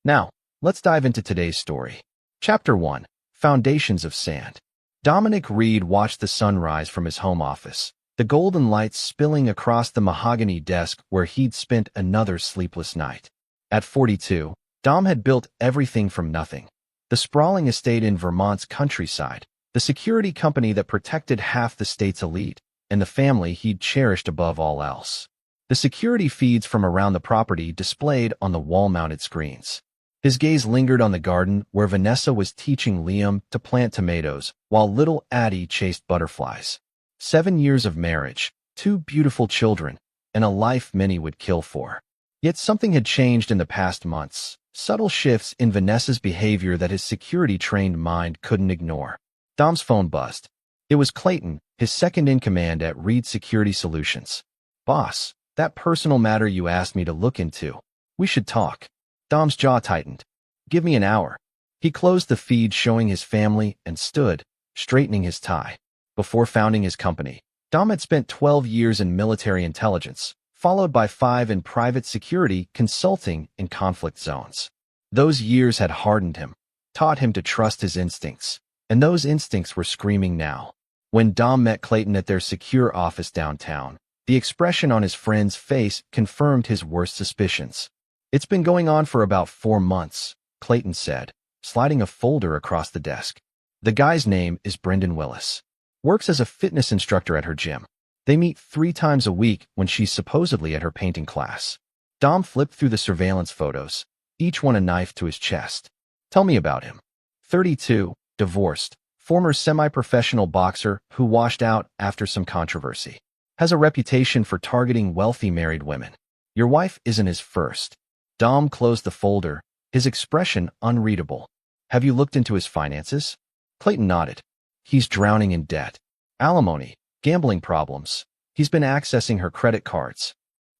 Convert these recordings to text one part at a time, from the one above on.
Now, let's dive into today's story. Chapter 1. Foundations of Sand. Dominic Reed watched the sunrise from his home office, the golden light spilling across the mahogany desk where he'd spent another sleepless night. At 42, Dom had built everything from nothing. The sprawling estate in Vermont's countryside, the security company that protected half the state's elite, and the family he'd cherished above all else. The security feeds from around the property displayed on the wall-mounted screens. His gaze lingered on the garden where Vanessa was teaching Liam to plant tomatoes while little Addie chased butterflies. 7 years of marriage, 2 beautiful children, and a life many would kill for. Yet something had changed in the past months, subtle shifts in Vanessa's behavior that his security-trained mind couldn't ignore. Dom's phone buzzed. It was Clayton, his second-in-command at Reed Security Solutions. "Boss, that personal matter you asked me to look into. We should talk." Dom's jaw tightened. "Give me an hour." He closed the feed showing his family and stood, straightening his tie. Before founding his company, Dom had spent 12 years in military intelligence, followed by 5 in private security consulting in conflict zones. Those years had hardened him, taught him to trust his instincts, and those instincts were screaming now. When Dom met Clayton at their secure office downtown, the expression on his friend's face confirmed his worst suspicions. "It's been going on for about 4 months, Clayton said, sliding a folder across the desk. "The guy's name is Brendan Willis. Works as a fitness instructor at her gym. They meet 3 times a week when she's supposedly at her painting class." Dom flipped through the surveillance photos, each one a knife to his chest. "Tell me about him." 32, divorced, former semi-professional boxer who washed out after some controversy. Has a reputation for targeting wealthy married women. Your wife isn't his first. Dom closed the folder, his expression unreadable. "Have you looked into his finances?" Clayton nodded. "He's drowning in debt. Alimony, gambling problems. He's been accessing her credit cards."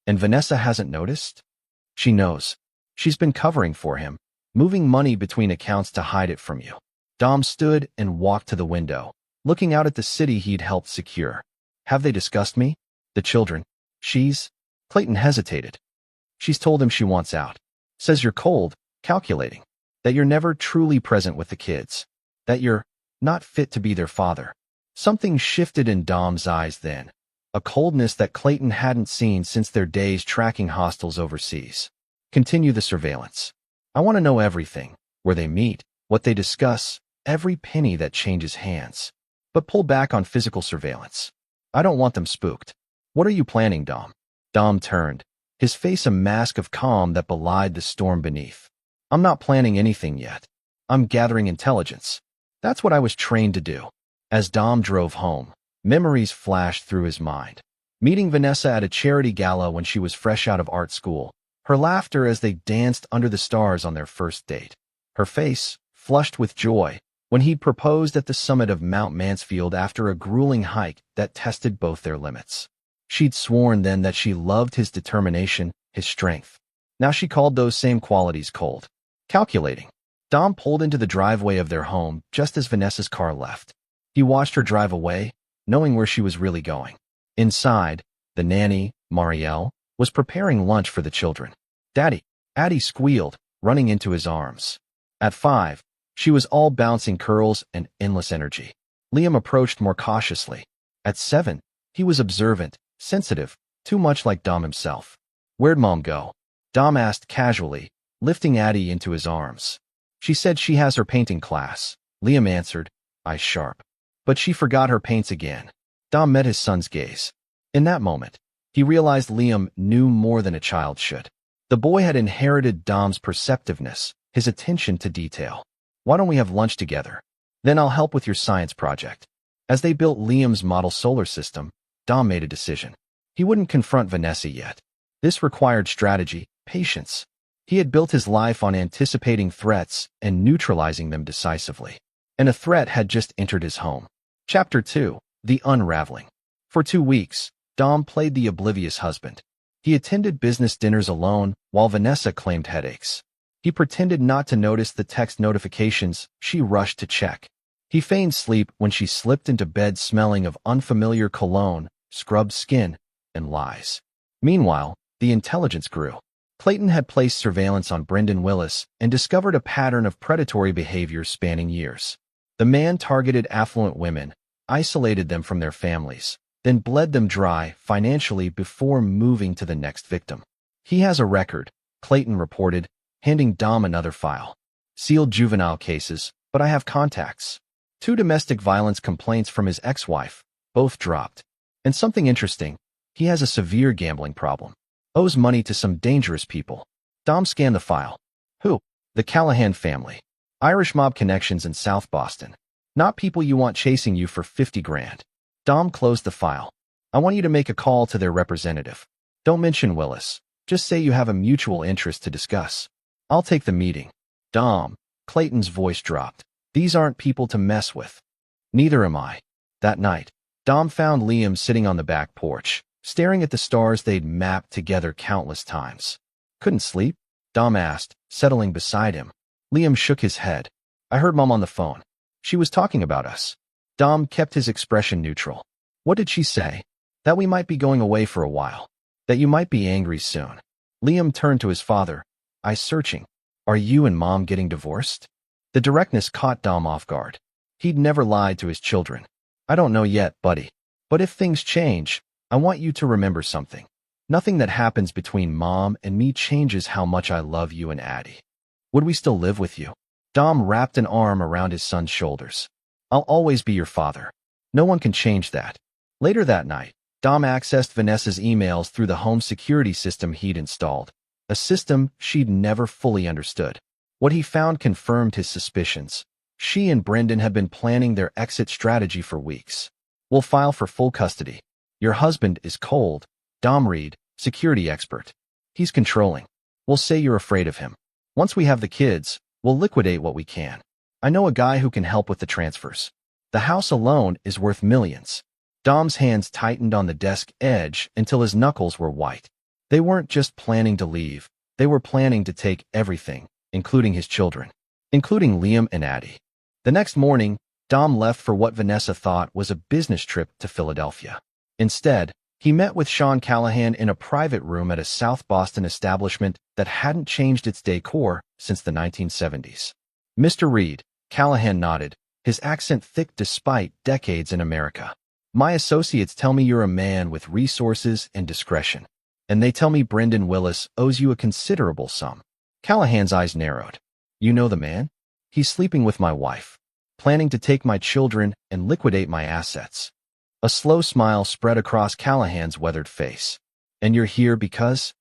"And Vanessa hasn't noticed?" "She knows. She's been covering for him, moving money between accounts to hide it from you." Dom stood and walked to the window, looking out at the city he'd helped secure. "Have they discussed me? The children? Clayton hesitated. "She's told him she wants out. Says you're cold, calculating. That you're never truly present with the kids. That you're not fit to be their father." Something shifted in Dom's eyes then, a coldness that Clayton hadn't seen since their days tracking hostiles overseas. "Continue the surveillance. I want to know everything, where they meet, what they discuss, every penny that changes hands. But pull back on physical surveillance. I don't want them spooked." "What are you planning, Dom?" Dom turned, his face a mask of calm that belied the storm beneath. "I'm not planning anything yet. I'm gathering intelligence. That's what I was trained to do." As Dom drove home, memories flashed through his mind. Meeting Vanessa at a charity gala when she was fresh out of art school, her laughter as they danced under the stars on their first date. Her face, flushed with joy, when he'd proposed at the summit of Mount Mansfield after a grueling hike that tested both their limits. She'd sworn then that she loved his determination, his strength. Now she called those same qualities cold. Calculating. Dom pulled into the driveway of their home just as Vanessa's car left. He watched her drive away, knowing where she was really going. Inside, the nanny, Marielle, was preparing lunch for the children. "Daddy," Addie squealed, running into his arms. At 5, she was all bouncing curls and endless energy. Liam approached more cautiously. At 7, he was observant, sensitive, too much like Dom himself. "Where'd Mom go?" Dom asked casually, lifting Addie into his arms. "She said she has her painting class," Liam answered, eyes sharp. "But she forgot her paints again." Dom met his son's gaze. In that moment, he realized Liam knew more than a child should. The boy had inherited Dom's perceptiveness, his attention to detail. "Why don't we have lunch together? Then I'll help with your science project." As they built Liam's model solar system, Dom made a decision. He wouldn't confront Vanessa yet. This required strategy, patience. He had built his life on anticipating threats and neutralizing them decisively. And a threat had just entered his home. Chapter 2. The Unraveling. For 2 weeks, Dom played the oblivious husband. He attended business dinners alone while Vanessa claimed headaches. He pretended not to notice the text notifications she rushed to check. He feigned sleep when she slipped into bed smelling of unfamiliar cologne, scrubbed skin, and lies. Meanwhile, the intelligence grew. Clayton had placed surveillance on Brendan Willis and discovered a pattern of predatory behavior spanning years. The man targeted affluent women, isolated them from their families, then bled them dry financially before moving to the next victim. He has a record, Clayton reported, handing Dom another file. Sealed juvenile cases, but I have contacts. 2 domestic violence complaints from his ex-wife, both dropped. And something interesting, he has a severe gambling problem. Owes money to some dangerous people. Dom scanned the file. Who? The Callahan family. Irish mob connections in South Boston. Not people you want chasing you for 50 grand. Dom closed the file. I want you to make a call to their representative. Don't mention Willis. Just say you have a mutual interest to discuss. I'll take the meeting. Dom, Clayton's voice dropped. These aren't people to mess with. Neither am I. That night, Dom found Liam sitting on the back porch, staring at the stars they'd mapped together countless times. Couldn't sleep? Dom asked, settling beside him. Liam shook his head. I heard Mom on the phone. She was talking about us. Dom kept his expression neutral. What did she say? That we might be going away for a while. That you might be angry soon. Liam turned to his father. Eyes searching. Are you and Mom getting divorced? The directness caught Dom off guard. He'd never lied to his children. I don't know yet, buddy. But if things change, I want you to remember something. Nothing that happens between Mom and me changes how much I love you and Addie. Would we still live with you? Dom wrapped an arm around his son's shoulders. I'll always be your father. No one can change that. Later that night, Dom accessed Vanessa's emails through the home security system he'd installed, a system she'd never fully understood. What he found confirmed his suspicions. She and Brendan had been planning their exit strategy for weeks. We'll file for full custody. Your husband is cold. Dom Reed, security expert. He's controlling. We'll say you're afraid of him. Once we have the kids, we'll liquidate what we can. I know a guy who can help with the transfers. The house alone is worth millions. Dom's hands tightened on the desk edge until his knuckles were white. They weren't just planning to leave. They were planning to take everything, including his children, including Liam and Addie. The next morning, Dom left for what Vanessa thought was a business trip to Philadelphia. Instead, he met with Sean Callahan in a private room at a South Boston establishment that hadn't changed its decor since the 1970s. Mr. Reed, Callahan nodded, his accent thick despite decades in America. My associates tell me you're a man with resources and discretion, and they tell me Brendan Willis owes you a considerable sum. Callahan's eyes narrowed. You know the man? He's sleeping with my wife, planning to take my children and liquidate my assets. A slow smile spread across Callahan's weathered face. And you're here because?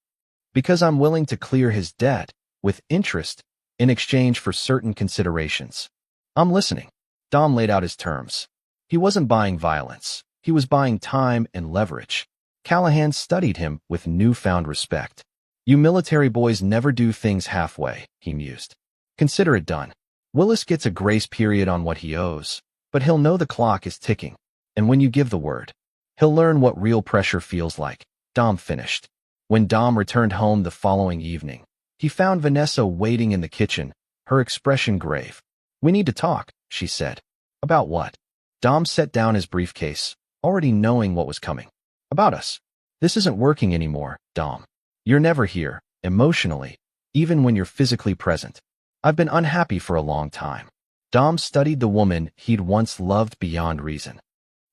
Because I'm willing to clear his debt, with interest, in exchange for certain considerations. I'm listening. Dom laid out his terms. He wasn't buying violence. He was buying time and leverage. Callahan studied him with newfound respect. You military boys never do things halfway, he mused. Consider it done. Willis gets a grace period on what he owes, but he'll know the clock is ticking. And when you give the word, he'll learn what real pressure feels like. Dom finished. When Dom returned home the following evening, he found Vanessa waiting in the kitchen, her expression grave. We need to talk, she said. About what? Dom set down his briefcase, already knowing what was coming. About us. This isn't working anymore, Dom. You're never here, emotionally, even when you're physically present. I've been unhappy for a long time. Dom studied the woman he'd once loved beyond reason.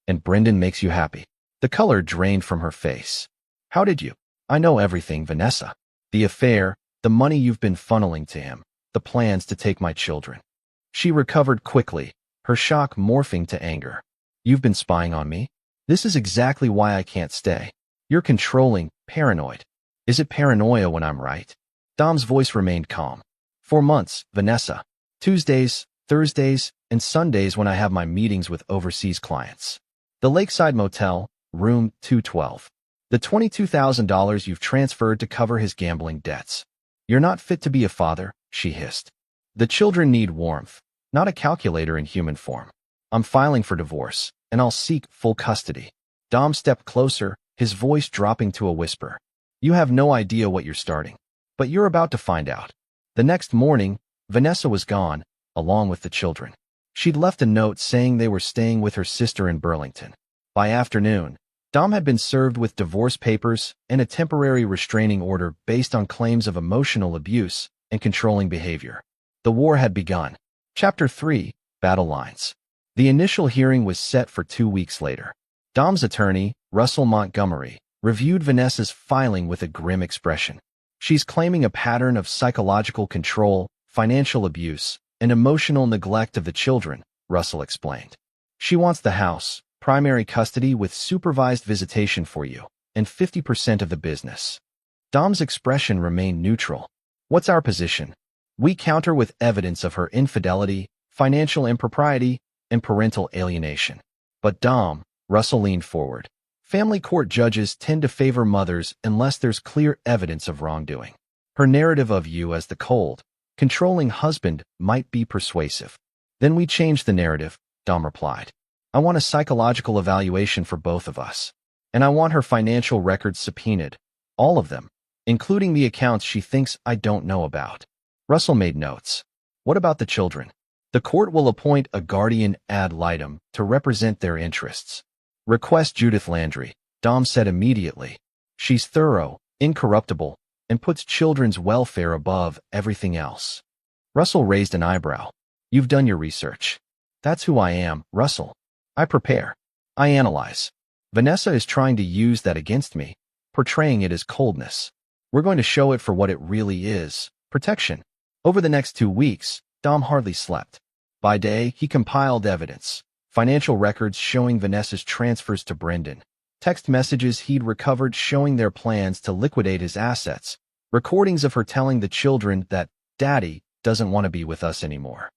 And Brendan makes you happy. The color drained from her face. How did you? I know everything, Vanessa. The affair, the money you've been funneling to him, the plans to take my children. She recovered quickly, her shock morphing to anger. You've been spying on me? This is exactly why I can't stay. You're controlling, paranoid. Is it paranoia when I'm right? Dom's voice remained calm. 4 months, Vanessa. Tuesdays, Thursdays, and Sundays when I have my meetings with overseas clients. The Lakeside Motel, room 212. The $22,000 you've transferred to cover his gambling debts. You're not fit to be a father, she hissed. The children need warmth, not a calculator in human form. I'm filing for divorce, and I'll seek full custody. Dom stepped closer, his voice dropping to a whisper. You have no idea what you're starting, but you're about to find out. The next morning, Vanessa was gone, along with the children. She'd left a note saying they were staying with her sister in Burlington. By afternoon, Dom had been served with divorce papers and a temporary restraining order based on claims of emotional abuse and controlling behavior. The war had begun. Chapter 3, Battle Lines. The initial hearing was set for 2 weeks later. Dom's attorney, Russell Montgomery, reviewed Vanessa's filing with a grim expression. She's claiming a pattern of psychological control, financial abuse, and emotional neglect of the children, Russell explained. She wants the house, primary custody with supervised visitation for you, and 50% of the business. Dom's expression remained neutral. What's our position? We counter with evidence of her infidelity, financial impropriety, and parental alienation. But Dom, Russell leaned forward. Family court judges tend to favor mothers unless there's clear evidence of wrongdoing. Her narrative of you as the cold, controlling husband might be persuasive. Then we change the narrative, Dom replied. I want a psychological evaluation for both of us. And I want her financial records subpoenaed. All of them, including the accounts she thinks I don't know about. Russell made notes. What about the children? The court will appoint a guardian ad litem to represent their interests. Request Judith Landry, Dom said immediately. She's thorough, incorruptible, and puts children's welfare above everything else. Russell raised an eyebrow. You've done your research. That's who I am, Russell. I prepare. I analyze. Vanessa is trying to use that against me, portraying it as coldness. We're going to show it for what it really is, protection. Over the next 2 weeks, Dom hardly slept. By day, he compiled evidence. Financial records showing Vanessa's transfers to Brendan. Text messages he'd recovered showing their plans to liquidate his assets. Recordings of her telling the children that Daddy doesn't want to be with us anymore.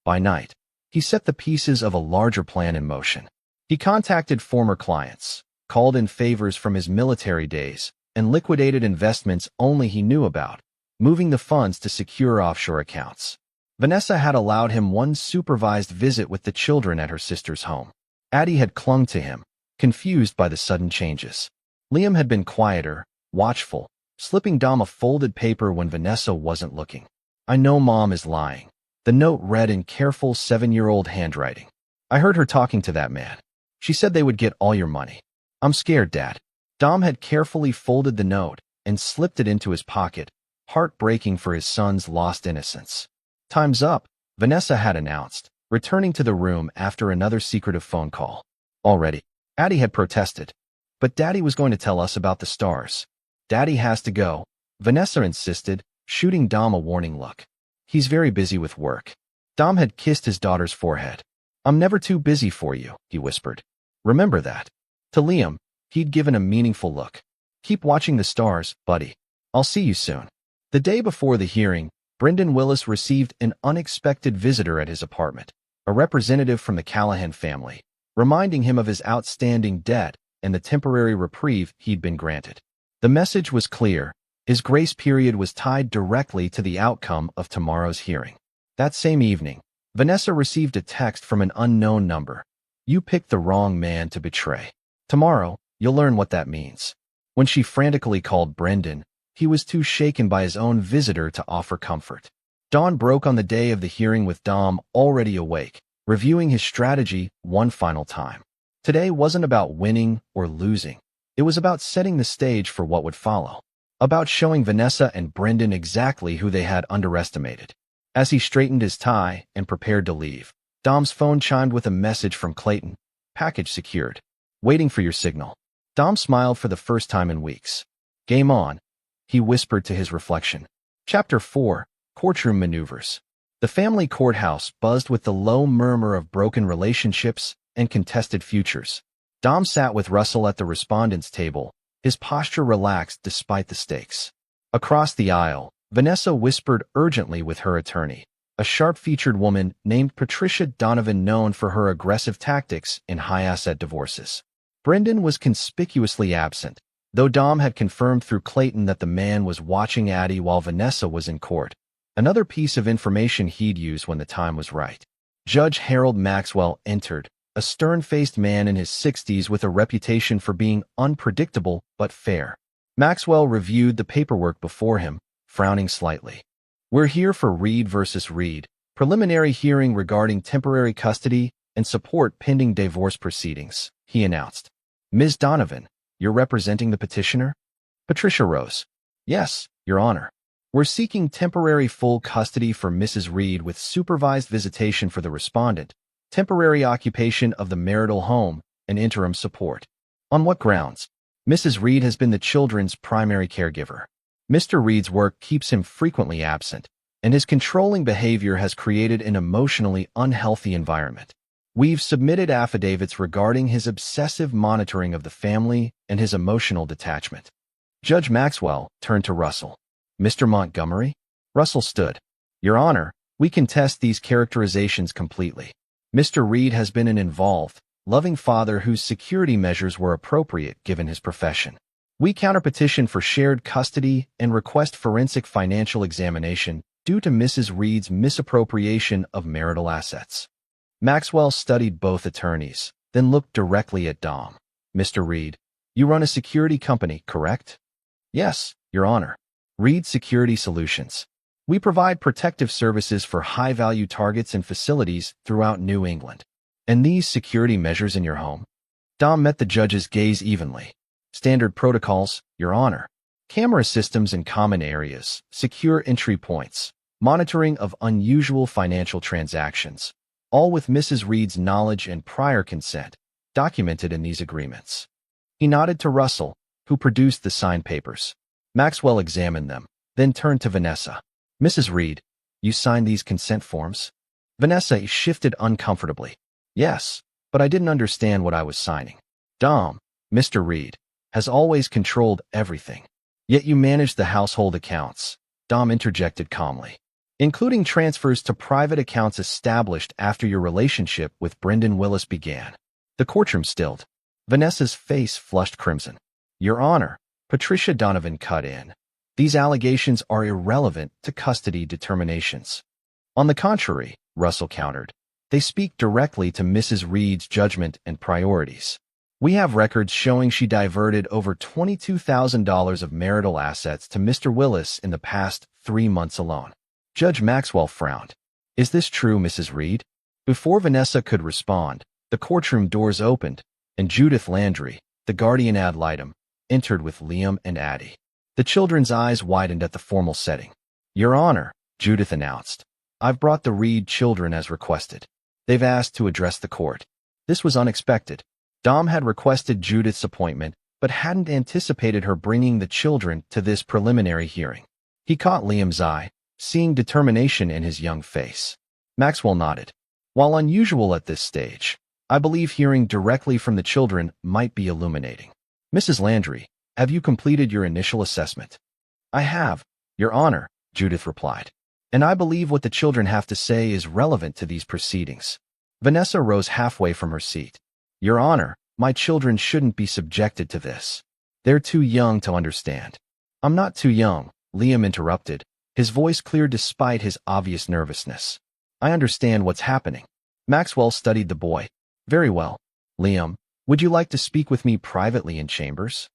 By night, he set the pieces of a larger plan in motion. He contacted former clients, called in favors from his military days, and liquidated investments only he knew about, moving the funds to secure offshore accounts. Vanessa had allowed him one supervised visit with the children at her sister's home. Addie had clung to him, confused by the sudden changes. Liam had been quieter, watchful, slipping Dom a folded paper when Vanessa wasn't looking. I know Mom is lying. The note read in careful 7-year-old handwriting. I heard her talking to that man. She said they would get all your money. I'm scared, Dad. Dom had carefully folded the note and slipped it into his pocket, heartbreaking for his son's lost innocence. Time's up, Vanessa had announced, returning to the room after another secretive phone call. Already, Addie had protested. But Daddy was going to tell us about the stars. Daddy has to go, Vanessa insisted, shooting Dom a warning look. He's very busy with work. Dom had kissed his daughter's forehead. I'm never too busy for you, he whispered. Remember that. To Liam, he'd given a meaningful look. Keep watching the stars, buddy. I'll see you soon. The day before the hearing, Brendan Willis received an unexpected visitor at his apartment, a representative from the Callahan family, reminding him of his outstanding debt and the temporary reprieve he'd been granted. The message was clear. His grace period was tied directly to the outcome of tomorrow's hearing. That same evening, Vanessa received a text from an unknown number. You picked the wrong man to betray. Tomorrow, you'll learn what that means. When she frantically called Brendan, he was too shaken by his own visitor to offer comfort. Dawn broke on the day of the hearing with Dom already awake, reviewing his strategy one final time. Today wasn't about winning or losing. It was about setting the stage for what would follow. About showing Vanessa and Brendan exactly who they had underestimated. As he straightened his tie and prepared to leave, Dom's phone chimed with a message from Clayton. Package secured. Waiting for your signal. Dom smiled for the first time in weeks. Game on, he whispered to his reflection. Chapter 4, Courtroom Maneuvers. The family courthouse buzzed with the low murmur of broken relationships and contested futures. Dom sat with Russell at the respondents' table, his posture relaxed despite the stakes. Across the aisle, Vanessa whispered urgently with her attorney, a sharp-featured woman named Patricia Donovan known for her aggressive tactics in high-asset divorces. Brendan was conspicuously absent, though Dom had confirmed through Clayton that the man was watching Addie while Vanessa was in court. Another piece of information he'd use when the time was right. Judge Harold Maxwell entered, a stern-faced man in his 60s with a reputation for being unpredictable but fair. Maxwell reviewed the paperwork before him, frowning slightly. We're here for Reed versus Reed, preliminary hearing regarding temporary custody and support pending divorce proceedings, he announced. Ms. Donovan, you're representing the petitioner? Patricia rose. Yes, Your Honor. We're seeking temporary full custody for Mrs. Reed with supervised visitation for the respondent, temporary occupation of the marital home, and interim support. On what grounds? Mrs. Reed has been the children's primary caregiver. Mr. Reed's work keeps him frequently absent, and his controlling behavior has created an emotionally unhealthy environment. We've submitted affidavits regarding his obsessive monitoring of the family and his emotional detachment. Judge Maxwell turned to Russell. Mr. Montgomery? Russell stood. Your Honor, we contest these characterizations completely. Mr. Reed has been an involved, loving father whose security measures were appropriate given his profession. We counterpetition for shared custody and request forensic financial examination due to Mrs. Reed's misappropriation of marital assets. Maxwell studied both attorneys, then looked directly at Dom. Mr. Reed, you run a security company, correct? Yes, Your Honor. Reed Security Solutions. We provide protective services for high-value targets and facilities throughout New England. And these security measures in your home? Dom met the judge's gaze evenly. Standard protocols, Your Honor. Camera systems in common areas, secure entry points, monitoring of unusual financial transactions, all with Mrs. Reed's knowledge and prior consent, documented in these agreements. He nodded to Russell, who produced the signed papers. Maxwell examined them, then turned to Vanessa. Mrs. Reed, you signed these consent forms? Vanessa shifted uncomfortably. Yes, but I didn't understand what I was signing. Dom, Mr. Reed, has always controlled everything. Yet you manage the household accounts, Dom interjected calmly, including transfers to private accounts established after your relationship with Brendan Willis began. The courtroom stilled. Vanessa's face flushed crimson. Your Honor, Patricia Donovan cut in. These allegations are irrelevant to custody determinations. On the contrary, Russell countered, they speak directly to Mrs. Reed's judgment and priorities. We have records showing she diverted over $22,000 of marital assets to Mr. Willis in the past 3 months alone. Judge Maxwell frowned. Is this true, Mrs. Reed? Before Vanessa could respond, the courtroom doors opened, and Judith Landry, the guardian ad litem, entered with Liam and Addie. The children's eyes widened at the formal setting. Your Honor, Judith announced, I've brought the Reed children as requested. They've asked to address the court. This was unexpected. Dom had requested Judith's appointment, but hadn't anticipated her bringing the children to this preliminary hearing. He caught Liam's eye, seeing determination in his young face. Maxwell nodded. While unusual at this stage, I believe hearing directly from the children might be illuminating. Mrs. Landry, have you completed your initial assessment? I have, Your Honor, Judith replied. And I believe what the children have to say is relevant to these proceedings. Vanessa rose halfway from her seat. Your Honor, my children shouldn't be subjected to this. They're too young to understand. I'm not too young, Liam interrupted, his voice clear despite his obvious nervousness. I understand what's happening. Maxwell studied the boy. Very well. Liam, would you like to speak with me privately in chambers?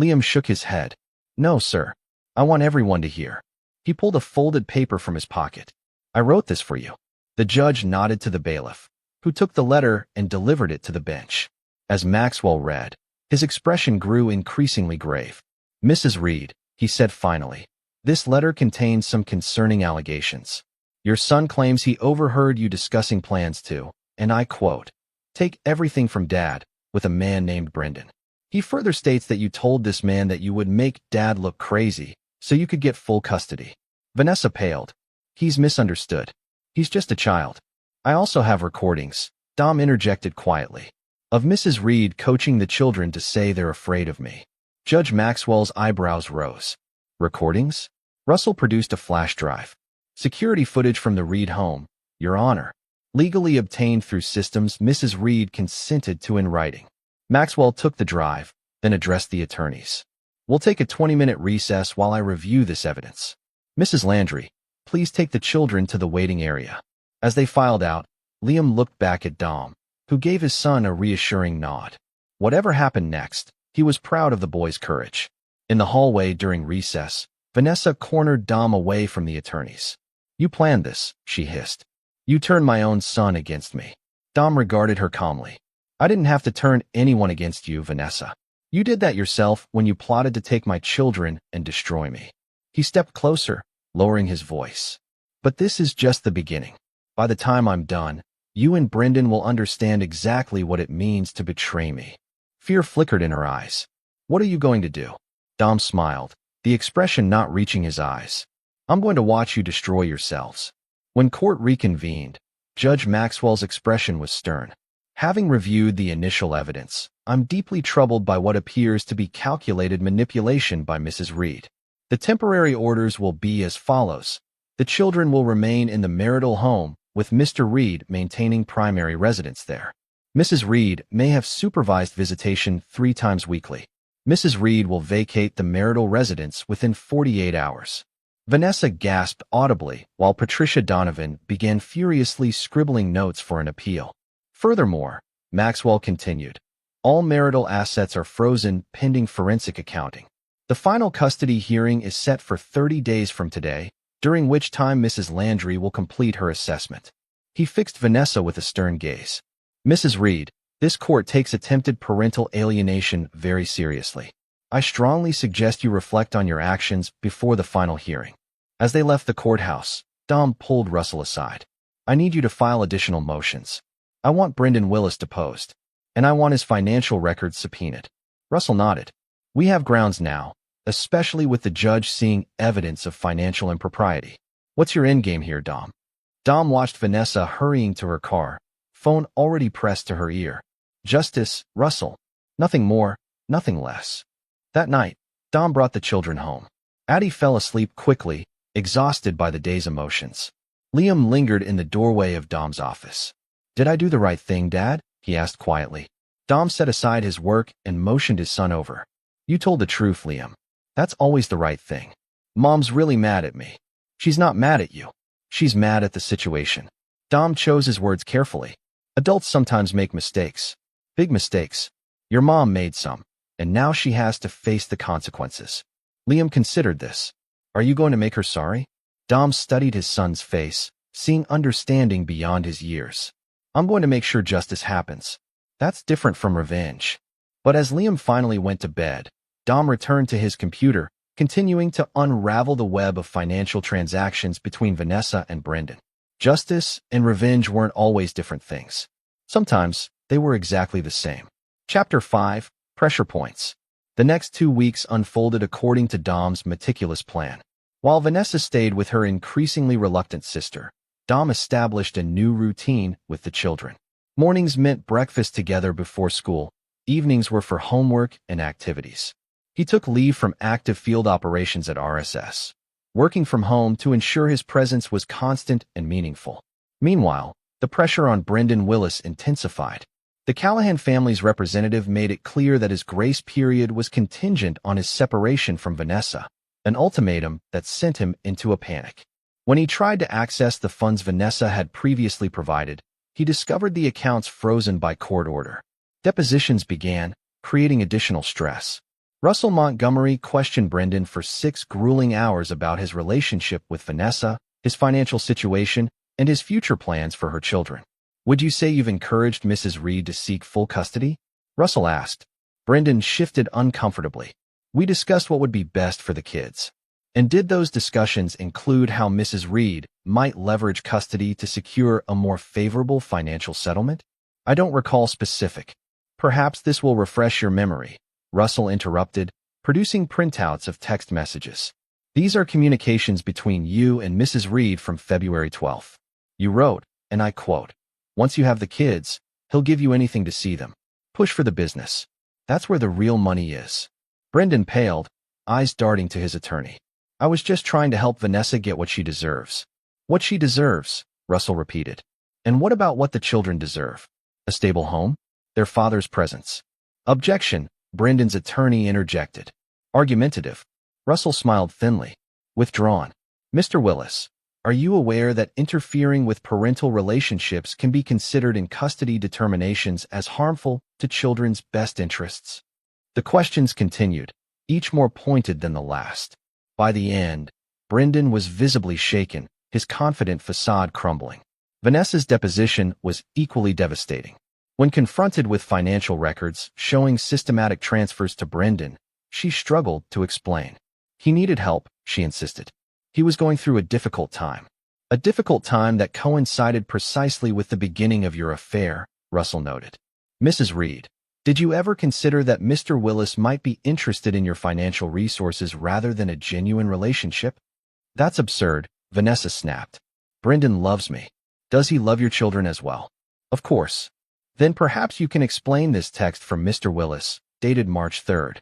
Liam shook his head. No, sir. I want everyone to hear. He pulled a folded paper from his pocket. I wrote this for you. The judge nodded to the bailiff, who took the letter and delivered it to the bench. As Maxwell read, his expression grew increasingly grave. Mrs. Reed, he said finally, this letter contains some concerning allegations. Your son claims he overheard you discussing plans to, and I quote, take everything from Dad with a man named Brendan. He further states that you told this man that you would make Dad look crazy so you could get full custody. Vanessa paled. He's misunderstood. He's just a child. I also have recordings, Dom interjected quietly, of Mrs. Reed coaching the children to say they're afraid of me. Judge Maxwell's eyebrows rose. Recordings? Russell produced a flash drive. Security footage from the Reed home, Your Honor. Legally obtained through systems Mrs. Reed consented to in writing. Maxwell took the drive, then addressed the attorneys. We'll take a 20-minute recess while I review this evidence. Mrs. Landry, please take the children to the waiting area. As they filed out, Liam looked back at Dom, who gave his son a reassuring nod. Whatever happened next, he was proud of the boy's courage. In the hallway during recess, Vanessa cornered Dom away from the attorneys. You planned this, she hissed. You turned my own son against me. Dom regarded her calmly. I didn't have to turn anyone against you, Vanessa. You did that yourself when you plotted to take my children and destroy me." He stepped closer, lowering his voice. "But this is just the beginning. By the time I'm done, you and Brendan will understand exactly what it means to betray me." Fear flickered in her eyes. "What are you going to do?" Dom smiled, the expression not reaching his eyes. "I'm going to watch you destroy yourselves." When court reconvened, Judge Maxwell's expression was stern. "Having reviewed the initial evidence, I'm deeply troubled by what appears to be calculated manipulation by Mrs. Reed. The temporary orders will be as follows. The children will remain in the marital home, with Mr. Reed maintaining primary residence there. Mrs. Reed may have supervised visitation 3 times weekly. Mrs. Reed will vacate the marital residence within 48 hours. Vanessa gasped audibly while Patricia Donovan began furiously scribbling notes for an appeal. Furthermore, Maxwell continued, all marital assets are frozen pending forensic accounting. The final custody hearing is set for 30 days from today, during which time Mrs. Landry will complete her assessment. He fixed Vanessa with a stern gaze. Mrs. Reed, this court takes attempted parental alienation very seriously. I strongly suggest you reflect on your actions before the final hearing. As they left the courthouse, Dom pulled Russell aside. I need you to file additional motions. I want Brendan Willis deposed, and I want his financial records subpoenaed. Russell nodded. We have grounds now, especially with the judge seeing evidence of financial impropriety. What's your endgame here, Dom? Dom watched Vanessa hurrying to her car, phone already pressed to her ear. Justice, Russell. Nothing more, nothing less. That night, Dom brought the children home. Addie fell asleep quickly, exhausted by the day's emotions. Liam lingered in the doorway of Dom's office. Did I do the right thing, Dad? He asked quietly. Dom set aside his work and motioned his son over. You told the truth, Liam. That's always the right thing. Mom's really mad at me. She's not mad at you. She's mad at the situation. Dom chose his words carefully. Adults sometimes make mistakes. Big mistakes. Your mom made some, and now she has to face the consequences. Liam considered this. Are you going to make her sorry? Dom studied his son's face, seeing understanding beyond his years. I'm going to make sure justice happens. That's different from revenge. But as Liam finally went to bed, Dom returned to his computer, continuing to unravel the web of financial transactions between Vanessa and Brendan. Justice and revenge weren't always different things. Sometimes, they were exactly the same. Chapter 5, Pressure Points. The next 2 weeks unfolded according to Dom's meticulous plan. While Vanessa stayed with her increasingly reluctant sister, Dom established a new routine with the children. Mornings meant breakfast together before school. Evenings were for homework and activities. He took leave from active field operations at RSS, working from home to ensure his presence was constant and meaningful. Meanwhile, the pressure on Brendan Willis intensified. The Callahan family's representative made it clear that his grace period was contingent on his separation from Vanessa, an ultimatum that sent him into a panic. When he tried to access the funds Vanessa had previously provided, he discovered the accounts frozen by court order. Depositions began, creating additional stress. Russell Montgomery questioned Brendan for 6 grueling hours about his relationship with Vanessa, his financial situation, and his future plans for her children. Would you say you've encouraged Mrs. Reed to seek full custody? Russell asked. Brendan shifted uncomfortably. We discussed what would be best for the kids. And did those discussions include how Mrs. Reed might leverage custody to secure a more favorable financial settlement? I don't recall specific. Perhaps this will refresh your memory, Russell interrupted, producing printouts of text messages. These are communications between you and Mrs. Reed from February 12th. You wrote, and I quote, once you have the kids, he'll give you anything to see them. Push for the business. That's where the real money is. Brendan paled, eyes darting to his attorney. I was just trying to help Vanessa get what she deserves. What she deserves, Russell repeated. And what about what the children deserve? A stable home? Their father's presence? Objection, Brendan's attorney interjected. Argumentative. Russell smiled thinly. Withdrawn. Mr. Willis, are you aware that interfering with parental relationships can be considered in custody determinations as harmful to children's best interests? The questions continued, each more pointed than the last. By the end, Brendan was visibly shaken, his confident facade crumbling. Vanessa's deposition was equally devastating. When confronted with financial records showing systematic transfers to Brendan, she struggled to explain. He needed help, she insisted. He was going through a difficult time. A difficult time that coincided precisely with the beginning of your affair, Russell noted. Mrs. Reed, did you ever consider that Mr. Willis might be interested in your financial resources rather than a genuine relationship? That's absurd, Vanessa snapped. Brendan loves me. Does he love your children as well? Of course. Then perhaps you can explain this text from Mr. Willis, dated March 3rd.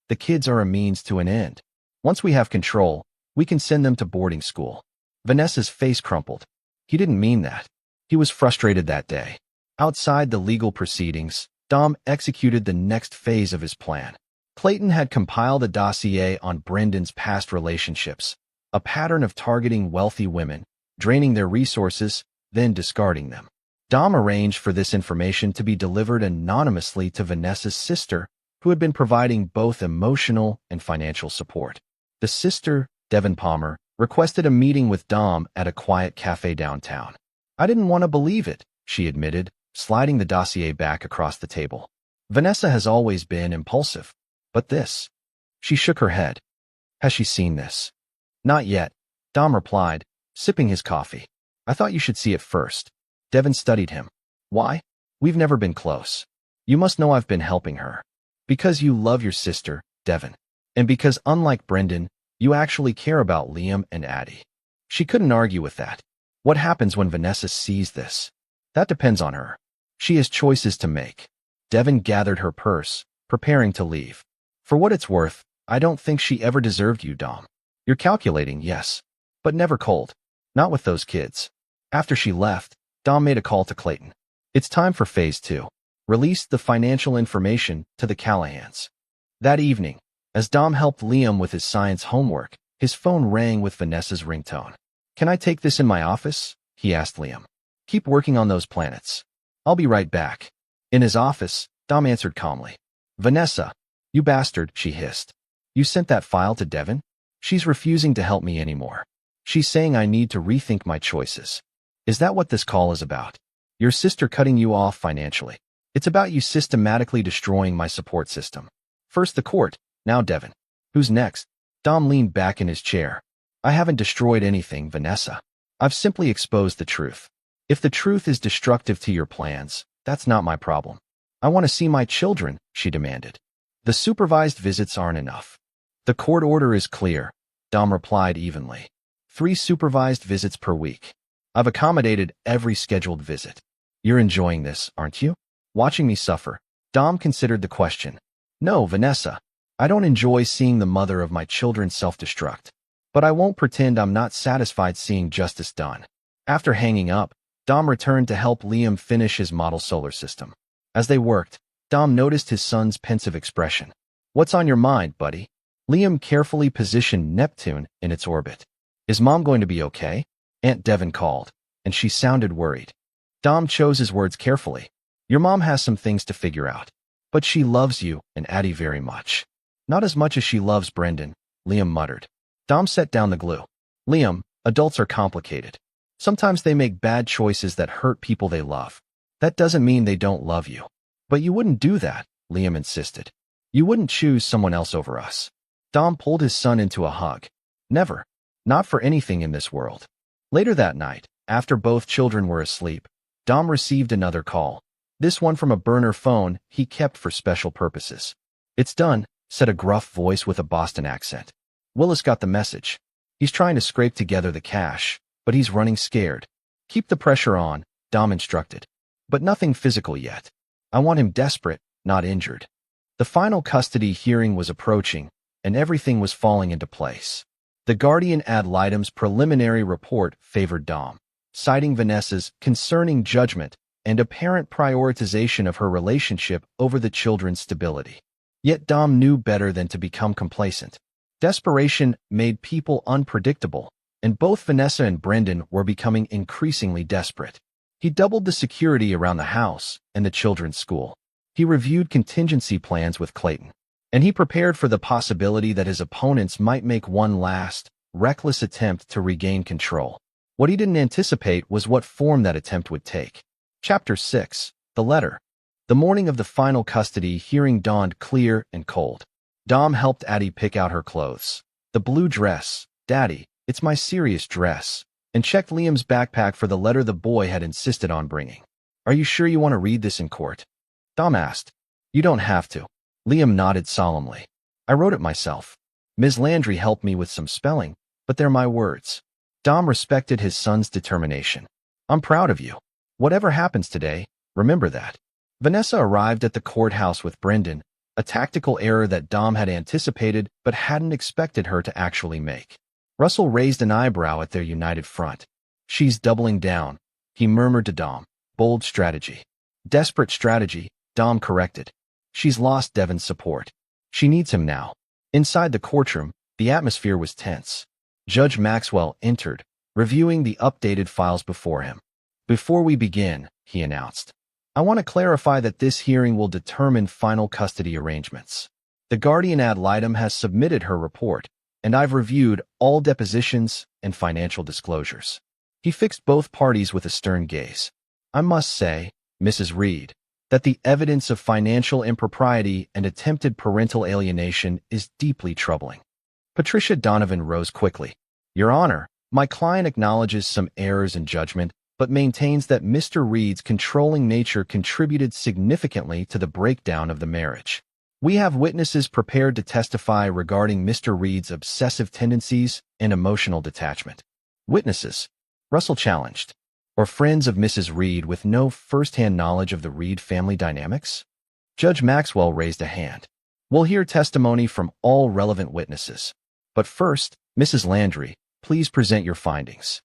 The kids are a means to an end. Once we have control, we can send them to boarding school. Vanessa's face crumpled. He didn't mean that. He was frustrated that day. Outside the legal proceedings, Dom executed the next phase of his plan. Clayton had compiled a dossier on Brendan's past relationships, a pattern of targeting wealthy women, draining their resources, then discarding them. Dom arranged for this information to be delivered anonymously to Vanessa's sister, who had been providing both emotional and financial support. The sister, Devon Palmer, requested a meeting with Dom at a quiet cafe downtown. I didn't want to believe it, she admitted, sliding the dossier back across the table. Vanessa has always been impulsive. But this? She shook her head. Has she seen this? Not yet, Dom replied, sipping his coffee. I thought you should see it first. Devon studied him. Why? We've never been close. You must know I've been helping her. Because you love your sister, Devon. And because, unlike Brendan, you actually care about Liam and Addie. She couldn't argue with that. What happens when Vanessa sees this? That depends on her. She has choices to make. Devon gathered her purse, preparing to leave. For what it's worth, I don't think she ever deserved you, Dom. You're calculating, yes. But never cold. Not with those kids. After she left, Dom made a call to Clayton. It's time for phase 2. Release the financial information to the Callahans. That evening, as Dom helped Liam with his science homework, his phone rang with Vanessa's ringtone. Can I take this in my office? He asked Liam. Keep working on those planets. I'll be right back. In his office, Dom answered calmly. Vanessa, you bastard, she hissed. You sent that file to Devon? She's refusing to help me anymore. She's saying I need to rethink my choices. Is that what this call is about? Your sister cutting you off financially. It's about you systematically destroying my support system. First the court, now Devon. Who's next? Dom leaned back in his chair. I haven't destroyed anything, Vanessa. I've simply exposed the truth. If the truth is destructive to your plans, that's not my problem. I want to see my children, she demanded. The supervised visits aren't enough. The court order is clear, Dom replied evenly. 3 supervised visits per week. I've accommodated every scheduled visit. You're enjoying this, aren't you? Watching me suffer. Dom considered the question. No, Vanessa. I don't enjoy seeing the mother of my children self-destruct. But I won't pretend I'm not satisfied seeing justice done. After hanging up, Dom returned to help Liam finish his model solar system. As they worked, Dom noticed his son's pensive expression. What's on your mind, buddy? Liam carefully positioned Neptune in its orbit. Is Mom going to be okay? Aunt Devon called, and she sounded worried. Dom chose his words carefully. Your mom has some things to figure out. But she loves you and Addie very much. Not as much as she loves Brendan, Liam muttered. Dom set down the glue. Liam, adults are complicated. Sometimes they make bad choices that hurt people they love. That doesn't mean they don't love you. But you wouldn't do that, Liam insisted. You wouldn't choose someone else over us. Dom pulled his son into a hug. Never. Not for anything in this world. Later that night, after both children were asleep, Dom received another call. This one from a burner phone he kept for special purposes. It's done, said a gruff voice with a Boston accent. Willis got the message. He's trying to scrape together the cash, but he's running scared. Keep the pressure on, Dom instructed. But nothing physical yet. I want him desperate, not injured. The final custody hearing was approaching, and everything was falling into place. The Guardian ad litem's preliminary report favored Dom, citing Vanessa's concerning judgment and apparent prioritization of her relationship over the children's stability. Yet Dom knew better than to become complacent. Desperation made people unpredictable, and both Vanessa and Brendan were becoming increasingly desperate. He doubled the security around the house and the children's school. He reviewed contingency plans with Clayton, and he prepared for the possibility that his opponents might make one last, reckless attempt to regain control. What he didn't anticipate was what form that attempt would take. Chapter 6. The Letter. The morning of the final custody hearing dawned clear and cold. Dom helped Addie pick out her clothes. The blue dress. Daddy, it's my serious dress. And checked Liam's backpack for the letter the boy had insisted on bringing. Are you sure you want to read this in court? Dom asked. You don't have to. Liam nodded solemnly. I wrote it myself. Ms. Landry helped me with some spelling, but they're my words. Dom respected his son's determination. I'm proud of you. Whatever happens today, remember that. Vanessa arrived at the courthouse with Brendan, a tactical error that Dom had anticipated but hadn't expected her to actually make. Russell raised an eyebrow at their united front. She's doubling down, he murmured to Dom. Bold strategy. Desperate strategy, Dom corrected. She's lost Devin's support. She needs him now. Inside the courtroom, the atmosphere was tense. Judge Maxwell entered, reviewing the updated files before him. Before we begin, he announced, I want to clarify that this hearing will determine final custody arrangements. The guardian ad litem has submitted her report, and I've reviewed all depositions and financial disclosures. He fixed both parties with a stern gaze. I must say, Mrs. Reed, that the evidence of financial impropriety and attempted parental alienation is deeply troubling. Patricia Donovan rose quickly. Your Honor, my client acknowledges some errors in judgment, but maintains that Mr. Reed's controlling nature contributed significantly to the breakdown of the marriage. We have witnesses prepared to testify regarding Mr. Reed's obsessive tendencies and emotional detachment. Witnesses? Russell challenged. Or friends of Mrs. Reed with no first-hand knowledge of the Reed family dynamics? Judge Maxwell raised a hand. We'll hear testimony from all relevant witnesses. But first, Mrs. Landry, please present your findings.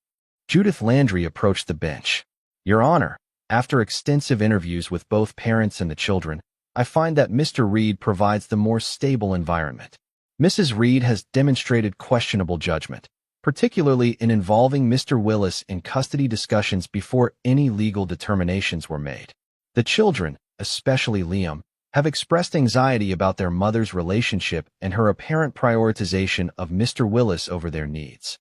Judith Landry approached the bench. Your Honor, after extensive interviews with both parents and the children, I find that Mr. Reed provides the more stable environment. Mrs. Reed has demonstrated questionable judgment, particularly in involving Mr. Willis in custody discussions before any legal determinations were made. The children, especially Liam, have expressed anxiety about their mother's relationship and her apparent prioritization of Mr. Willis over their needs.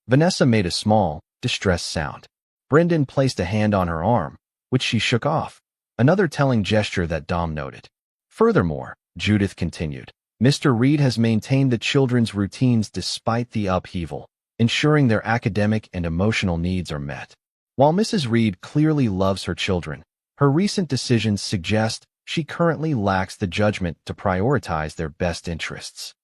Vanessa made a small, distressed sound. Brendan placed a hand on her arm, which she shook off, another telling gesture that Dom noted. Furthermore, Judith continued, Mr. Reed has maintained the children's routines despite the upheaval, ensuring their academic and emotional needs are met. While Mrs. Reed clearly loves her children, her recent decisions suggest she currently lacks the judgment to prioritize their best interests.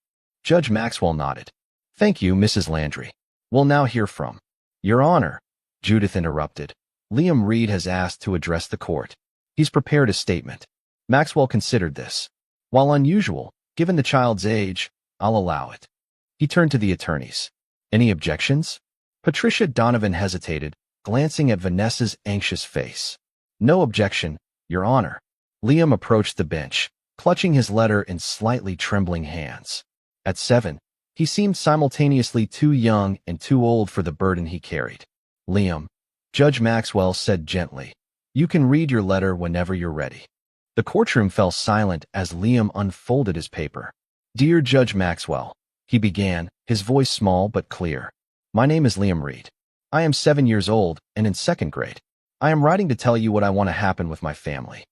Judge Maxwell nodded. Thank you, Mrs. Landry. We'll now hear from. Your Honor, Judith interrupted. Liam Reed has asked to address the court. He's prepared a statement. Maxwell considered this. While unusual, given the child's age, I'll allow it. He turned to the attorneys. Any objections? Patricia Donovan hesitated, glancing at Vanessa's anxious face. No objection, Your Honor. Liam approached the bench, clutching his letter in slightly trembling hands. At 7, he seemed simultaneously too young and too old for the burden he carried. Liam, Judge Maxwell said gently, you can read your letter whenever you're ready. The courtroom fell silent as Liam unfolded his paper. Dear Judge Maxwell, he began, his voice small but clear. My name is Liam Reed. I am 7 years old and in 2nd grade. I am writing to tell you what I want to happen with my family.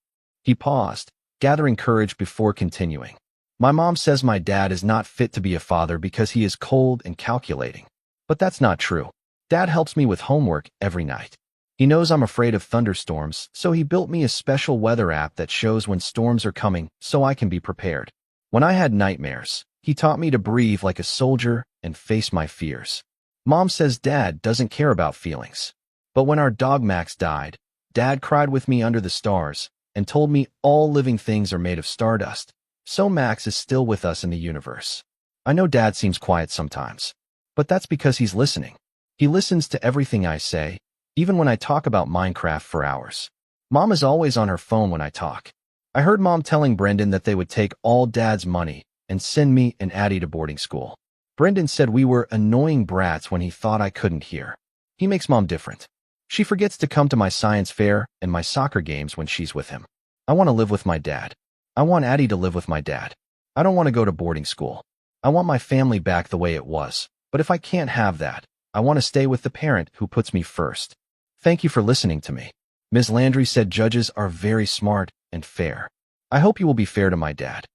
He paused, gathering courage before continuing. My mom says my dad is not fit to be a father because he is cold and calculating. But that's not true. Dad helps me with homework every night. He knows I'm afraid of thunderstorms, so he built me a special weather app that shows when storms are coming so I can be prepared. When I had nightmares, he taught me to breathe like a soldier and face my fears. Mom says Dad doesn't care about feelings. But when our dog Max died, Dad cried with me under the stars and told me all living things are made of stardust. So Max is still with us in the universe. I know Dad seems quiet sometimes, but that's because he's listening. He listens to everything I say, even when I talk about Minecraft for hours. Mom is always on her phone when I talk. I heard Mom telling Brendan that they would take all Dad's money and send me and Addie to boarding school. Brendan said we were annoying brats when he thought I couldn't hear. He makes Mom different. She forgets to come to my science fair and my soccer games when she's with him. I want to live with my dad. I want Addie to live with my dad. I don't want to go to boarding school. I want my family back the way it was, but if I can't have that, I want to stay with the parent who puts me first. Thank you for listening to me. Ms. Landry said judges are very smart and fair. I hope you will be fair to my dad.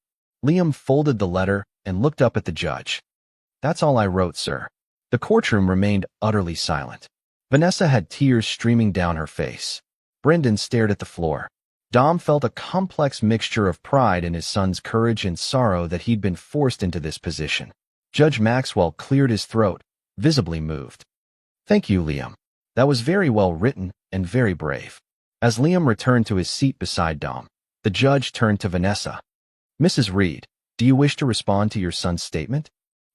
Liam folded the letter and looked up at the judge. That's all I wrote, sir. The courtroom remained utterly silent. Vanessa had tears streaming down her face. Brendan stared at the floor. Dom felt a complex mixture of pride in his son's courage and sorrow that he'd been forced into this position. Judge Maxwell cleared his throat, visibly moved. Thank you, Liam. That was very well written and very brave. As Liam returned to his seat beside Dom, the judge turned to Vanessa. Mrs. Reed, do you wish to respond to your son's statement?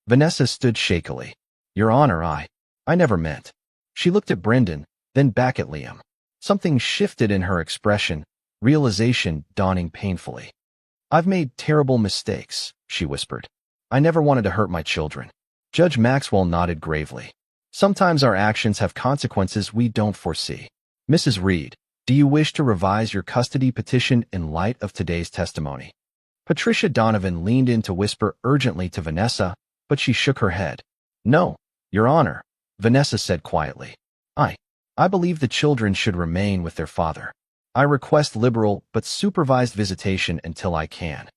Vanessa stood shakily. Your Honor, I never meant. She looked at Brendan, then back at Liam. Something shifted in her expression, realization dawning painfully. I've made terrible mistakes, she whispered. I never wanted to hurt my children. Judge Maxwell nodded gravely. Sometimes our actions have consequences we don't foresee. Mrs. Reed, do you wish to revise your custody petition in light of today's testimony? Patricia Donovan leaned in to whisper urgently to Vanessa, but she shook her head. No, Your Honor, Vanessa said quietly. I believe the children should remain with their father. I request liberal but supervised visitation until I can.